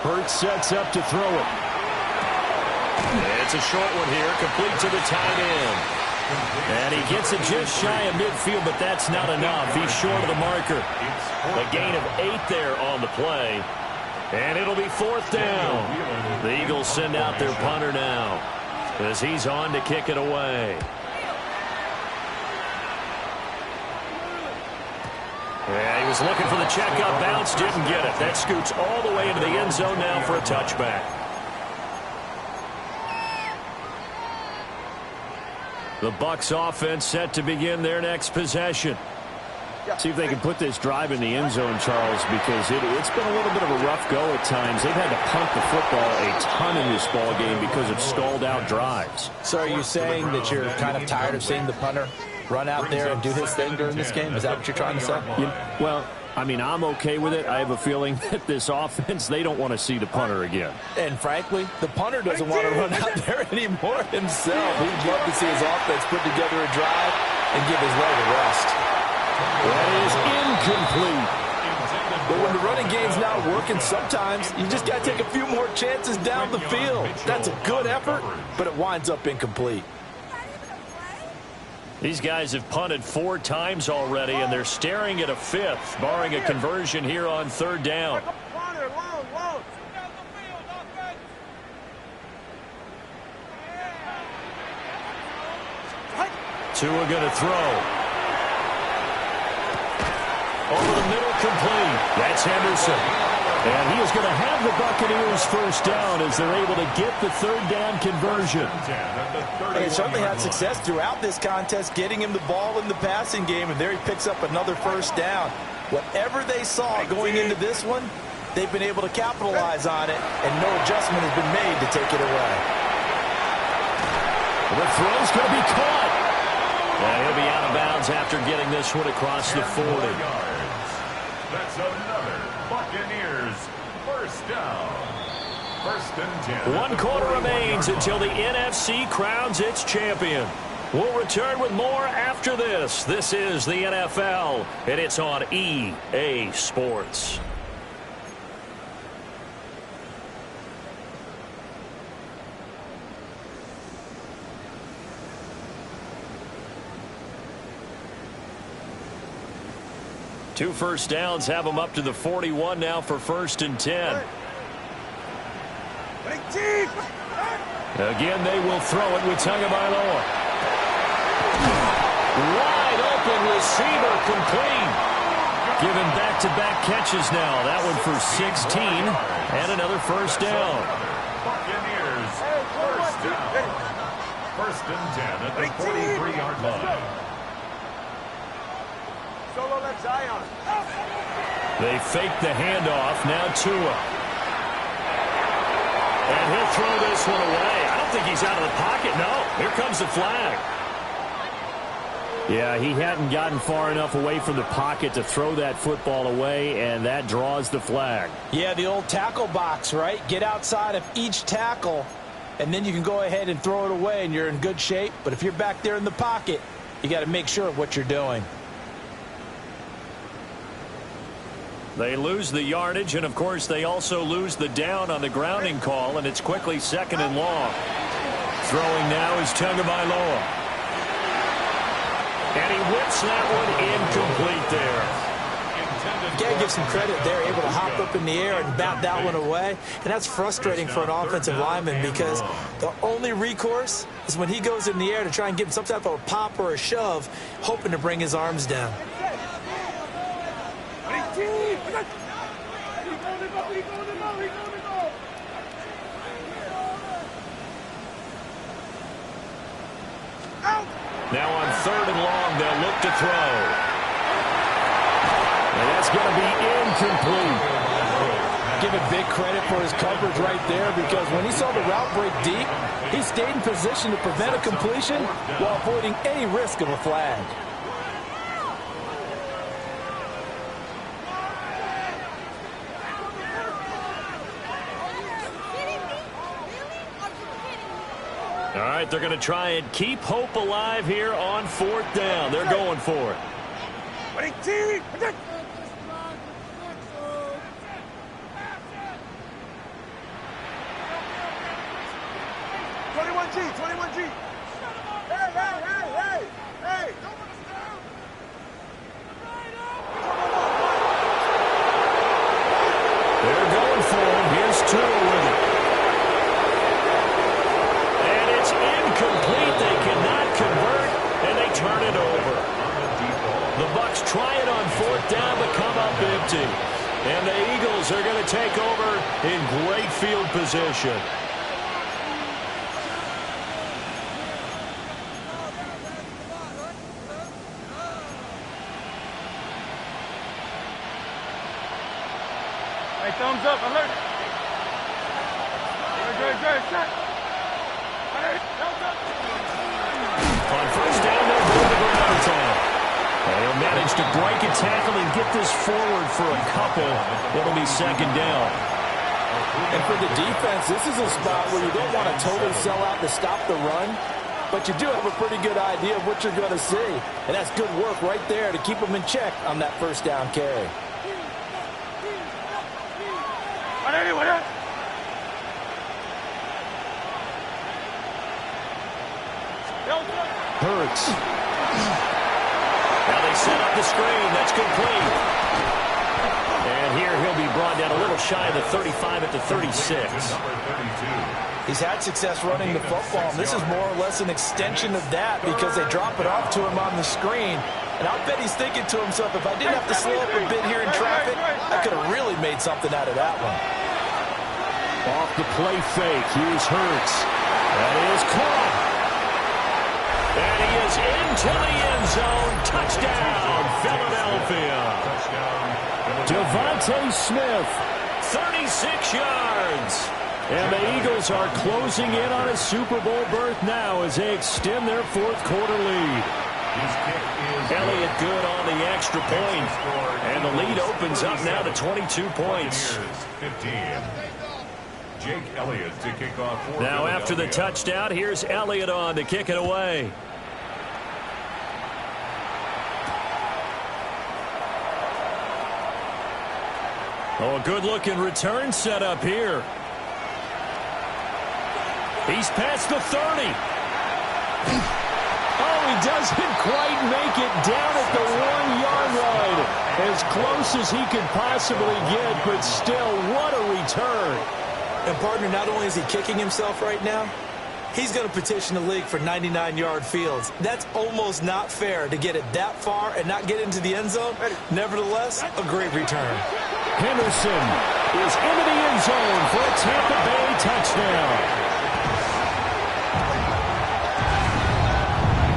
Hurts sets up to throw it. It's a short one here, complete to the tight end. And he gets it just shy of midfield, but that's not enough. He's short of the marker. A gain of 8 there on the play. And it'll be 4th down. The Eagles send out their punter now as he's on to kick it away. Yeah, he was looking for the checkup bounce, didn't get it. That scoots all the way into the end zone now for a touchback. The Bucs offense set to begin their next possession. See if they can put this drive in the end zone, Charles, because it's been a little bit of a rough go at times. They've had to punt the football a ton in this ball game because of stalled out drives. So are you saying that you're kind of tired of seeing the punter run out there and do his thing during this game? Is that what you're trying to say? Well, I mean, I'm okay with it. I have a feeling that this offense, they don't want to see the punter again. And frankly, the punter doesn't want to run out there anymore himself. He'd love to see his offense put together a drive and give his leg a rest. That is incomplete. But when the running game's not working, sometimes you just got to take a few more chances down the field. That's a good effort, but it winds up incomplete. These guys have punted 4 times already, and they're staring at a 5th, barring a conversion here on 3rd down. Tua going to throw. Over the middle, complete. That's Henderson. And he is going to have the Buccaneers 1st down as they're able to get the 3rd down conversion. They certainly had success throughout this contest getting him the ball in the passing game, and there he picks up another 1st down. Whatever they saw going into this one, they've been able to capitalize on it, and no adjustment has been made to take it away. The throw's going to be caught. And he'll be out of bounds after getting this one across the 40. That's another Buccaneers first down. First and 10. 1 quarter remains until the NFC crowns its champion. We'll return with more after this. This is the NFL, and it's on EA Sports. Two first downs have them up to the 41 now for first and 10. Again, they will throw it with Tagovailoa. Wide open receiver complete. Given back-to-back catches now. That one for 16 and another first down. Buccaneers first down. First and 10 at the 43-yard line. Solo left Zion. They fake the handoff. Now Tua. And he'll throw this one away. I don't think he's out of the pocket. No, here comes the flag. Yeah, he hadn't gotten far enough away from the pocket to throw that football away, and that draws the flag. Yeah, the old tackle box, right? Get outside of each tackle, and then you can go ahead and throw it away, and you're in good shape. But if you're back there in the pocket, you got to make sure of what you're doing. They lose the yardage, and, of course, they also lose the down on the grounding call, and it's quickly second and long. Throwing now is Tagovailoa. And he whips that one incomplete there. You got to give some credit. They're able to hop up in the air and bat that one away. And that's frustrating for an offensive lineman because the only recourse is when he goes in the air to try and give him some type of a pop or a shove, hoping to bring his arms down. Now on third and long, they'll look to throw. And that's going to be incomplete. Give it big credit for his coverage right there because when he saw the route break deep, he stayed in position to prevent a completion while avoiding any risk of a flag. All right, they're going to try and keep hope alive here on fourth down. They're going for it. 21G. Hey. They're going for him. Here's Tua with it. And it's incomplete. They cannot convert, and they turn it over. The Bucs try it on fourth down, but come up empty. And the Eagles are going to take over in great field position. Hey, thumbs up, alert. Good, shot. On first down, they'll go to the ground time. They'll manage to break a tackle and get this forward for a couple. It'll be second down. And for the defense, this is a spot where you don't want to totally sell out to stop the run, but you do have a pretty good idea of what you're going to see. And that's good work right there to keep them in check on that first down carry. Hurts. Now they set up the screen. That's complete. And here he'll be brought down a little shy of the 35 at the 36. He's had success running the football. This is more or less an extension of that because they drop it off to him on the screen. And I'll bet he's thinking to himself, if I didn't have to slow up a bit here in traffic, I could have really made something out of that one. Off the play fake. Here's Hurts. That is caught. And he is into the end zone. Touchdown, Philadelphia. Devontae Smith, 36 yards. And the Eagles are closing in on a Super Bowl berth now as they extend their fourth quarter lead. His kick is Elliott good on the extra point. And the lead opens up now to 22 points. 15. Jake Elliott to kick off for Now after the touchdown, here's Elliott on to kick it away. Oh, a good-looking return set up here. He's past the 30. Oh, he doesn't quite make it down at the 1-yard line. As close as he could possibly get, but still, what a return. And, partner, not only is he kicking himself right now, he's going to petition the league for 99-yard fields. That's almost not fair to get it that far and not get into the end zone. Nevertheless, a great return. Henderson is into the end zone for a Tampa Bay touchdown.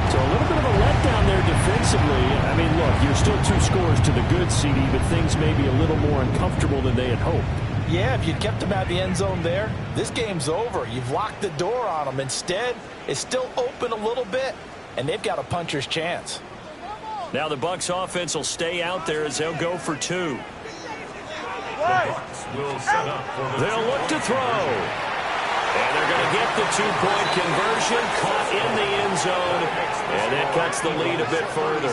So a little bit of a letdown there defensively. I mean, look, you're still 2 scores to the good, CD, but things may be a little more uncomfortable than they had hoped. Yeah, if you'd kept him out of the end zone there, this game's over. You've locked the door on him. Instead, it's still open a little bit, and they've got a puncher's chance. Now the Bucs offense will stay out there as they'll go for 2. Will set up for the They'll look to throw. And they're going to get the 2-point conversion, caught in the end zone, and that cuts the lead a bit further.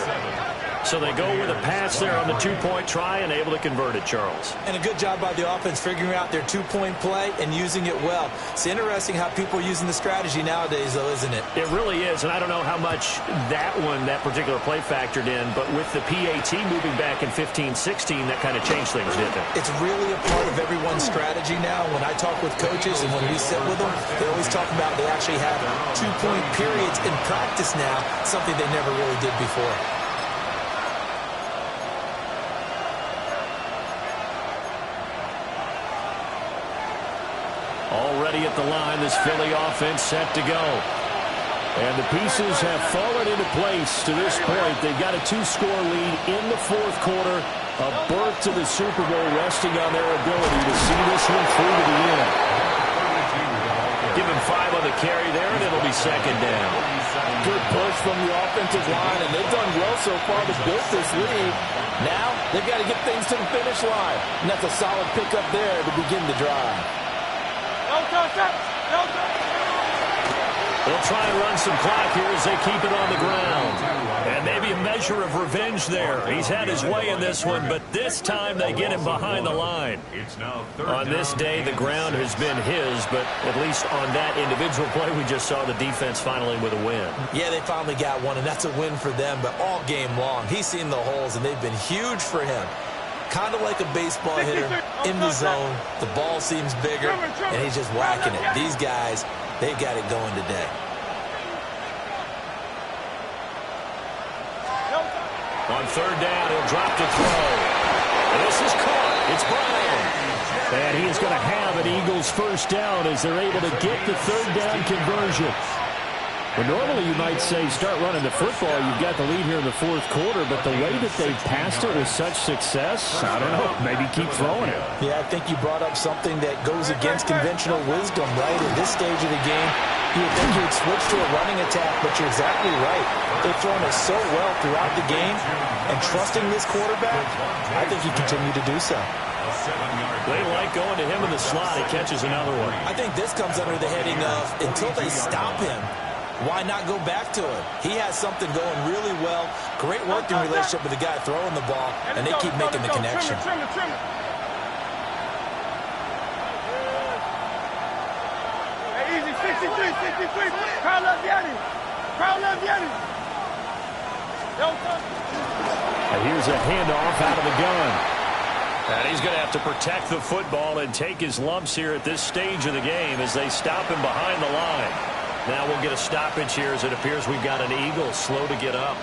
So they go with a pass there on the 2-point try and able to convert it, Charles. And a good job by the offense figuring out their 2-point play and using it well. It's interesting how people are using the strategy nowadays, though, isn't it? It really is, and I don't know how much that particular play factored in, but with the PAT moving back in 15-16, that kind of changed things, didn't it? It's really a part of everyone's strategy now. When I talk with coaches and when we sit with them, they always talk about they actually have 2-point periods in practice now, something they never really did before. Already at the line, this Philly offense set to go. And the pieces have fallen into place to this point. They've got a 2-score lead in the 4th quarter. A berth to the Super Bowl resting on their ability to see this one through to the end. Give him 5 on the carry there, and it'll be 2nd down. Good push from the offensive line, and they've done well so far to build this lead. Now, they've got to get things to the finish line. And that's a solid pickup there to begin the drive. They'll try and run some clock here as they keep it on the ground. And maybe a measure of revenge there. He's had his way in this one, but this time they get him behind the line. On this day, the ground has been his, but at least on that individual play, we just saw the defense finally with a win. Yeah, they finally got one, and that's a win for them, but all game long, he's seen the holes, and they've been huge for him. Kind of like a baseball hitter in the zone. The ball seems bigger, and he's just whacking it. These guys, they've got it going today. On 3rd down, he'll drop to throw. And this is caught. It's Brown. And he is going to have an Eagles 1st down as they're able to get the 3rd down conversion. Well, normally you might say start running the football. You've got the lead here in the 4th quarter, but the way that they've passed it with such success, I don't know, maybe keep throwing it. Yeah, I think you brought up something that goes against conventional wisdom, right? At this stage of the game, you would think you'd switch to a running attack, but you're exactly right. They've thrown it so well throughout the game, and trusting this quarterback, I think you continue to do so. They like going to him in the slot. He catches another one. I think this comes under the heading of until they stop him, why not go back to him? He has something going really well. Great working relationship with the guy throwing the ball, and they keep making the connection. Hey, easy, 63. Crowd love Yanni. And here's a handoff out of the gun. And he's going to have to protect the football and take his lumps here at this stage of the game as they stop him behind the line. Now we'll get a stoppage here as it appears we've got an Eagle slow to get up.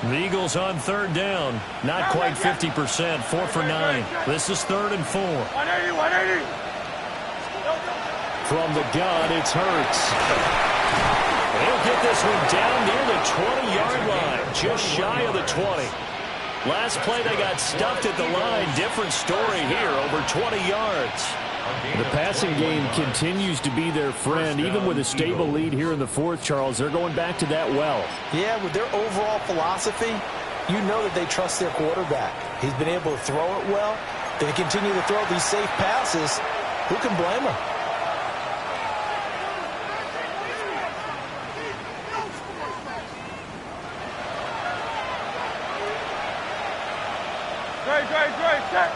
The Eagles on 3rd down. Not quite 50%. 4 for 9. This is 3rd and 4. 180. From the gun, it's Hurts. He'll get this one down near the 20-yard line. Just shy of the 20. Last play, they got stuffed at the line. Different story here, over 20 yards. The passing game continues to be their friend, even with a stable lead here in the fourth, Charles. They're going back to that well. Yeah, with their overall philosophy, you know that they trust their quarterback. He's been able to throw it well. They continue to throw these safe passes. Who can blame them? Great, check.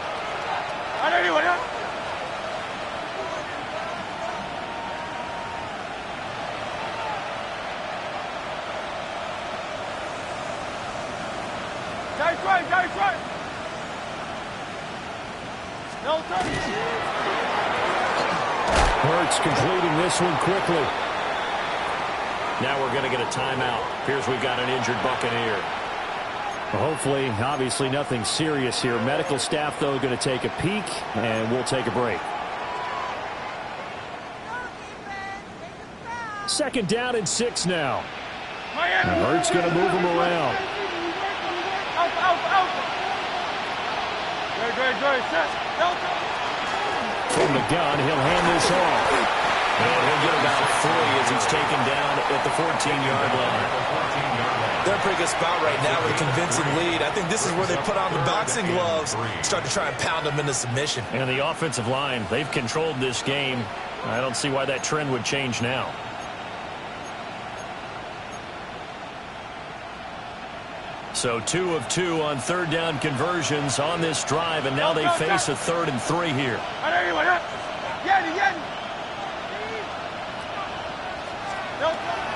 I know anyone else. Guys, right. No touch. Hurts completing this one quickly. Now we're going to get a timeout. Here's we've got an injured Buccaneer. Hopefully, obviously nothing serious here. Medical staff, though, going to take a peek, and we'll take a break. Second down and 6 now. Hurts going to move him around. Out. Great. From the gun, he'll hand this off. And he'll get about 3 as he's taken down at the 14-yard line. They're in a pretty good spot right now with a convincing lead. I think this is where they put on the boxing gloves, start to try and pound them into submission. And the offensive line, they've controlled this game. I don't see why that trend would change now. So 2 of 2 on third down conversions on this drive, and now they face a 3rd and 3 here.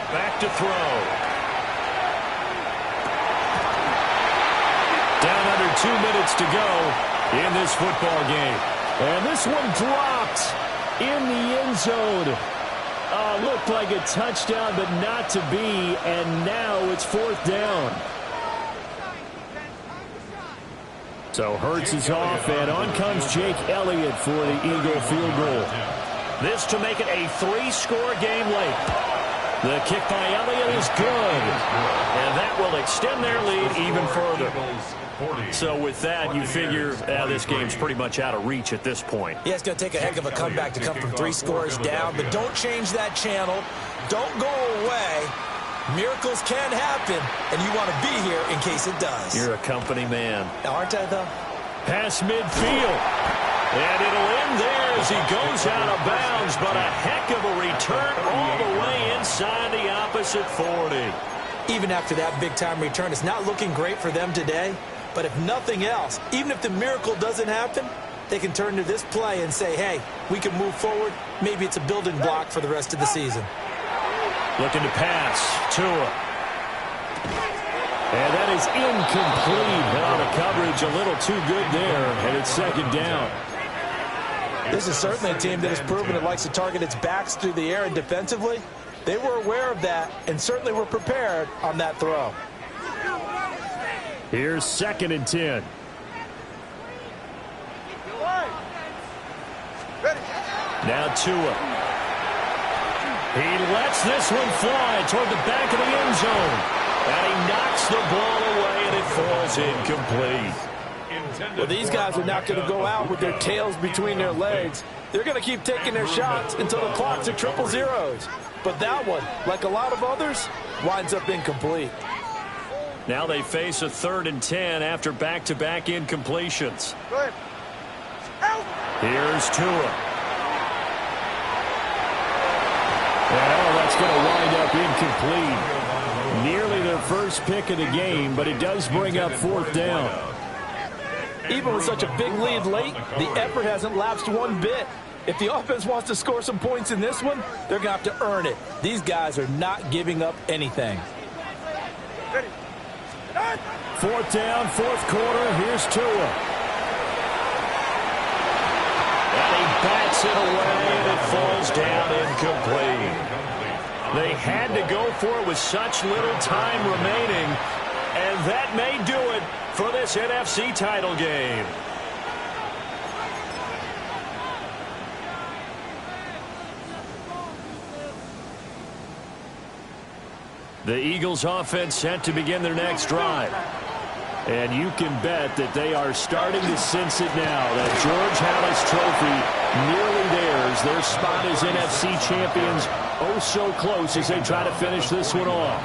Back to throw. Down under 2 minutes to go in this football game. And this one dropped in the end zone. Looked like a touchdown, but not to be, and now it's 4th down. So Hurts is off, and on comes Jake Elliott for the Eagle field goal. This to make it a 3-score game late. The kick by Elliott is good, and that will extend their lead even further. So with that, you figure this game's pretty much out of reach at this point. Yeah, it's going to take a heck of a comeback to come from 3 scores down, but don't change that channel. Don't go away. Miracles can happen, and you want to be here in case it does. You're a company man. Aren't I, though? Pass midfield. And it'll end there as he goes out of bounds, but a heck of a return all the way inside the opposite 40. Even after that big-time return, it's not looking great for them today. But if nothing else, even if the miracle doesn't happen, they can turn to this play and say, hey, we can move forward. Maybe it's a building block for the rest of the season. Looking to pass. Tua. And that is incomplete. The coverage a little too good there, and it's 2nd down. This is certainly a team that has proven it likes to target its backs through the air and defensively. They were aware of that and certainly were prepared on that throw. Here's 2nd and 10. Now Tua. He lets this one fly toward the back of the end zone. And he knocks the ball away, and it falls incomplete. Well, these guys are not going to go out with their tails between their legs. They're going to keep taking their shots until the clock's at 000. But that one, like a lot of others, winds up incomplete. Now they face a 3rd and 10 after back-to-back incompletions. Here's Tua. Well, that's going to wind up incomplete. Nearly their first pick of the game, but it does bring up 4th down. Even with such a big lead late, the effort hasn't lapsed one bit. If the offense wants to score some points in this one, they're going to have to earn it. These guys are not giving up anything. 4th down, 4th quarter. Here's Tua. And he bats it away, and it falls down incomplete. They had to go for it with such little time remaining, and that may do it for this NFC title game. The Eagles offense set to begin their next drive. And you can bet that they are starting to sense it now. That George Halas Trophy nearly theirs. Their spot as NFC champions, oh so close as they try to finish this one off.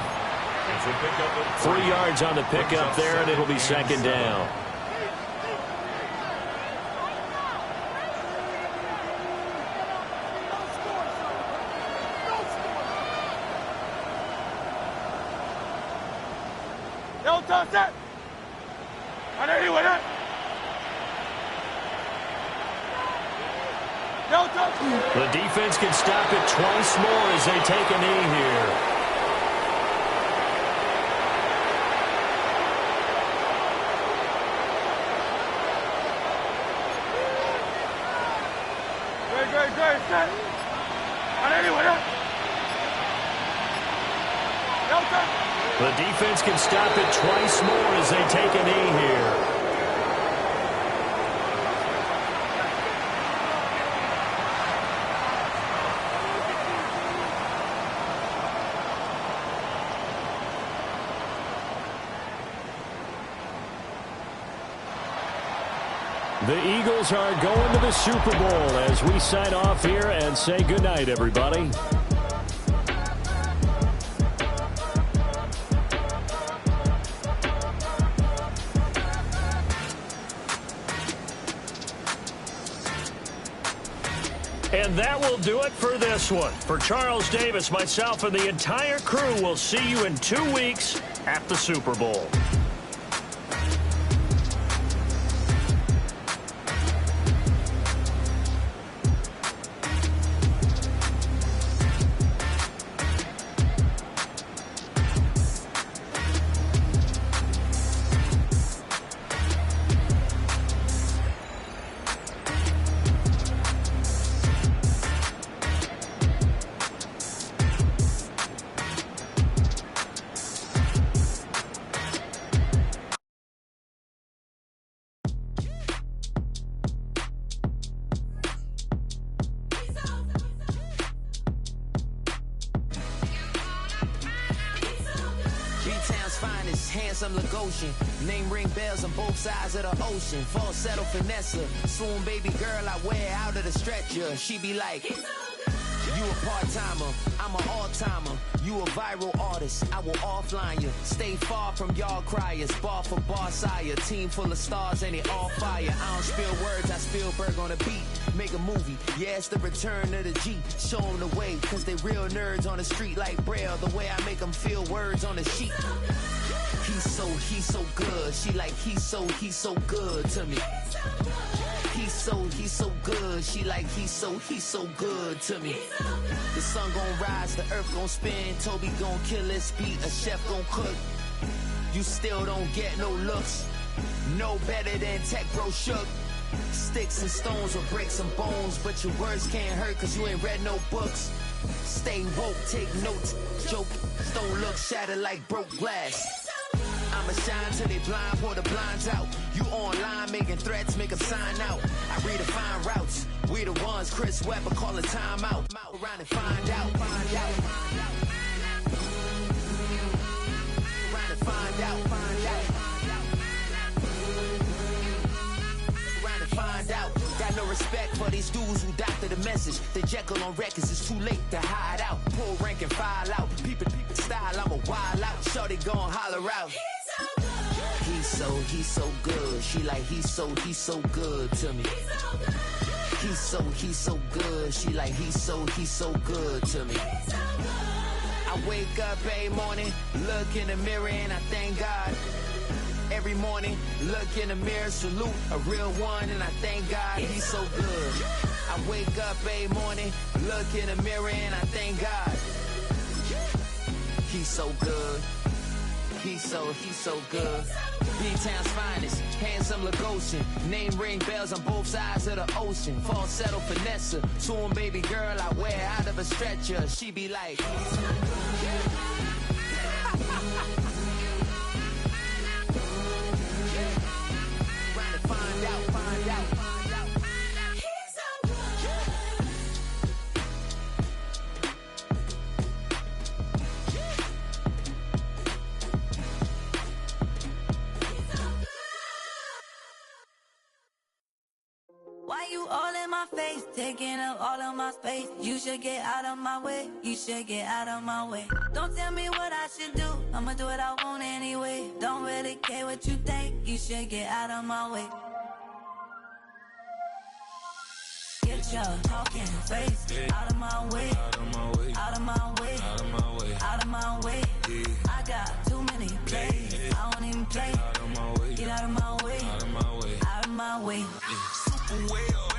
3 yards on the pickup there, and it'll be second down. Don't touch that. I know you with it. Don't touch it. The defense can stop it twice more as they take a knee here. Great, set. I know you with it. Don't touch it. The defense can stop it twice more as they take a knee here. The Eagles are going to the Super Bowl as we sign off here and say goodnight, everybody. And that will do it for this one. For Charles Davis, myself, and the entire crew, we'll see you in 2 weeks at the Super Bowl. Handsome Lagosian, name ring bells on both sides of the ocean. Falsetto finesse, swoon baby girl I wear out of the stretcher. She be like, you a part-timer, I'm an all-timer. You a viral artist, I will offline you. Stay far from y'all criers, bar for bar sire. Team full of stars and it all fire. I don't spill words, I Spielberg on a beat. Make a movie, yeah, it's the return of the G. Show them the way, cause they real nerds on the street like Braille. The way I make them feel words on the sheet. He's so good. She like, he's so good to me. He's so good. She like, he's so good to me. The sun gon' rise, the earth gon' spin. Toby gon' kill this beat, a chef gon' cook. You still don't get no looks. No better than Tech Bro Shook. Sticks and stones will break some bones, but your words can't hurt cause you ain't read no books. Stay woke, take notes, joke, don't look shattered like broke glass. I'ma shine till they blind, pour the blinds out. You online making threats, make them sign out. I redefine routes, we the ones Chris Webber call a timeout. Around and find out, find out. Around and find out, find out. Around and find out. Got no respect for these dudes who doctor the message. The Jekyll on records, it's too late to hide out. Pull rank and file out. People style, I'm a wild out. Shorty gon' holler out. He's so good. She like, he's so good to me. He's so good. She like, he's so good to me. I wake up every morning, look in the mirror and I thank God. Every morning, look in the mirror, salute a real one, and I thank God he's so good. I wake up every morning, look in the mirror, and I thank God he's so good. He's so good. B-Town's finest, handsome Lagosian. Name ring bells on both sides of the ocean. Falsetto finesse, swoon baby girl I wear out of a stretcher. She be like, find out, find out, find out. He's so good. Why you all in my face, taking up all of my space. You should get out of my way, you should get out of my way. Don't tell me what I should do, I'ma do what I want anyway. Don't really care what you think, you should get out of my way. Get your talking face out of my way, out of my way, out of my way, out of my way, out of my way. I got too many plays, I don't even play. Get out of my way, out of my way, out of my way. Super well.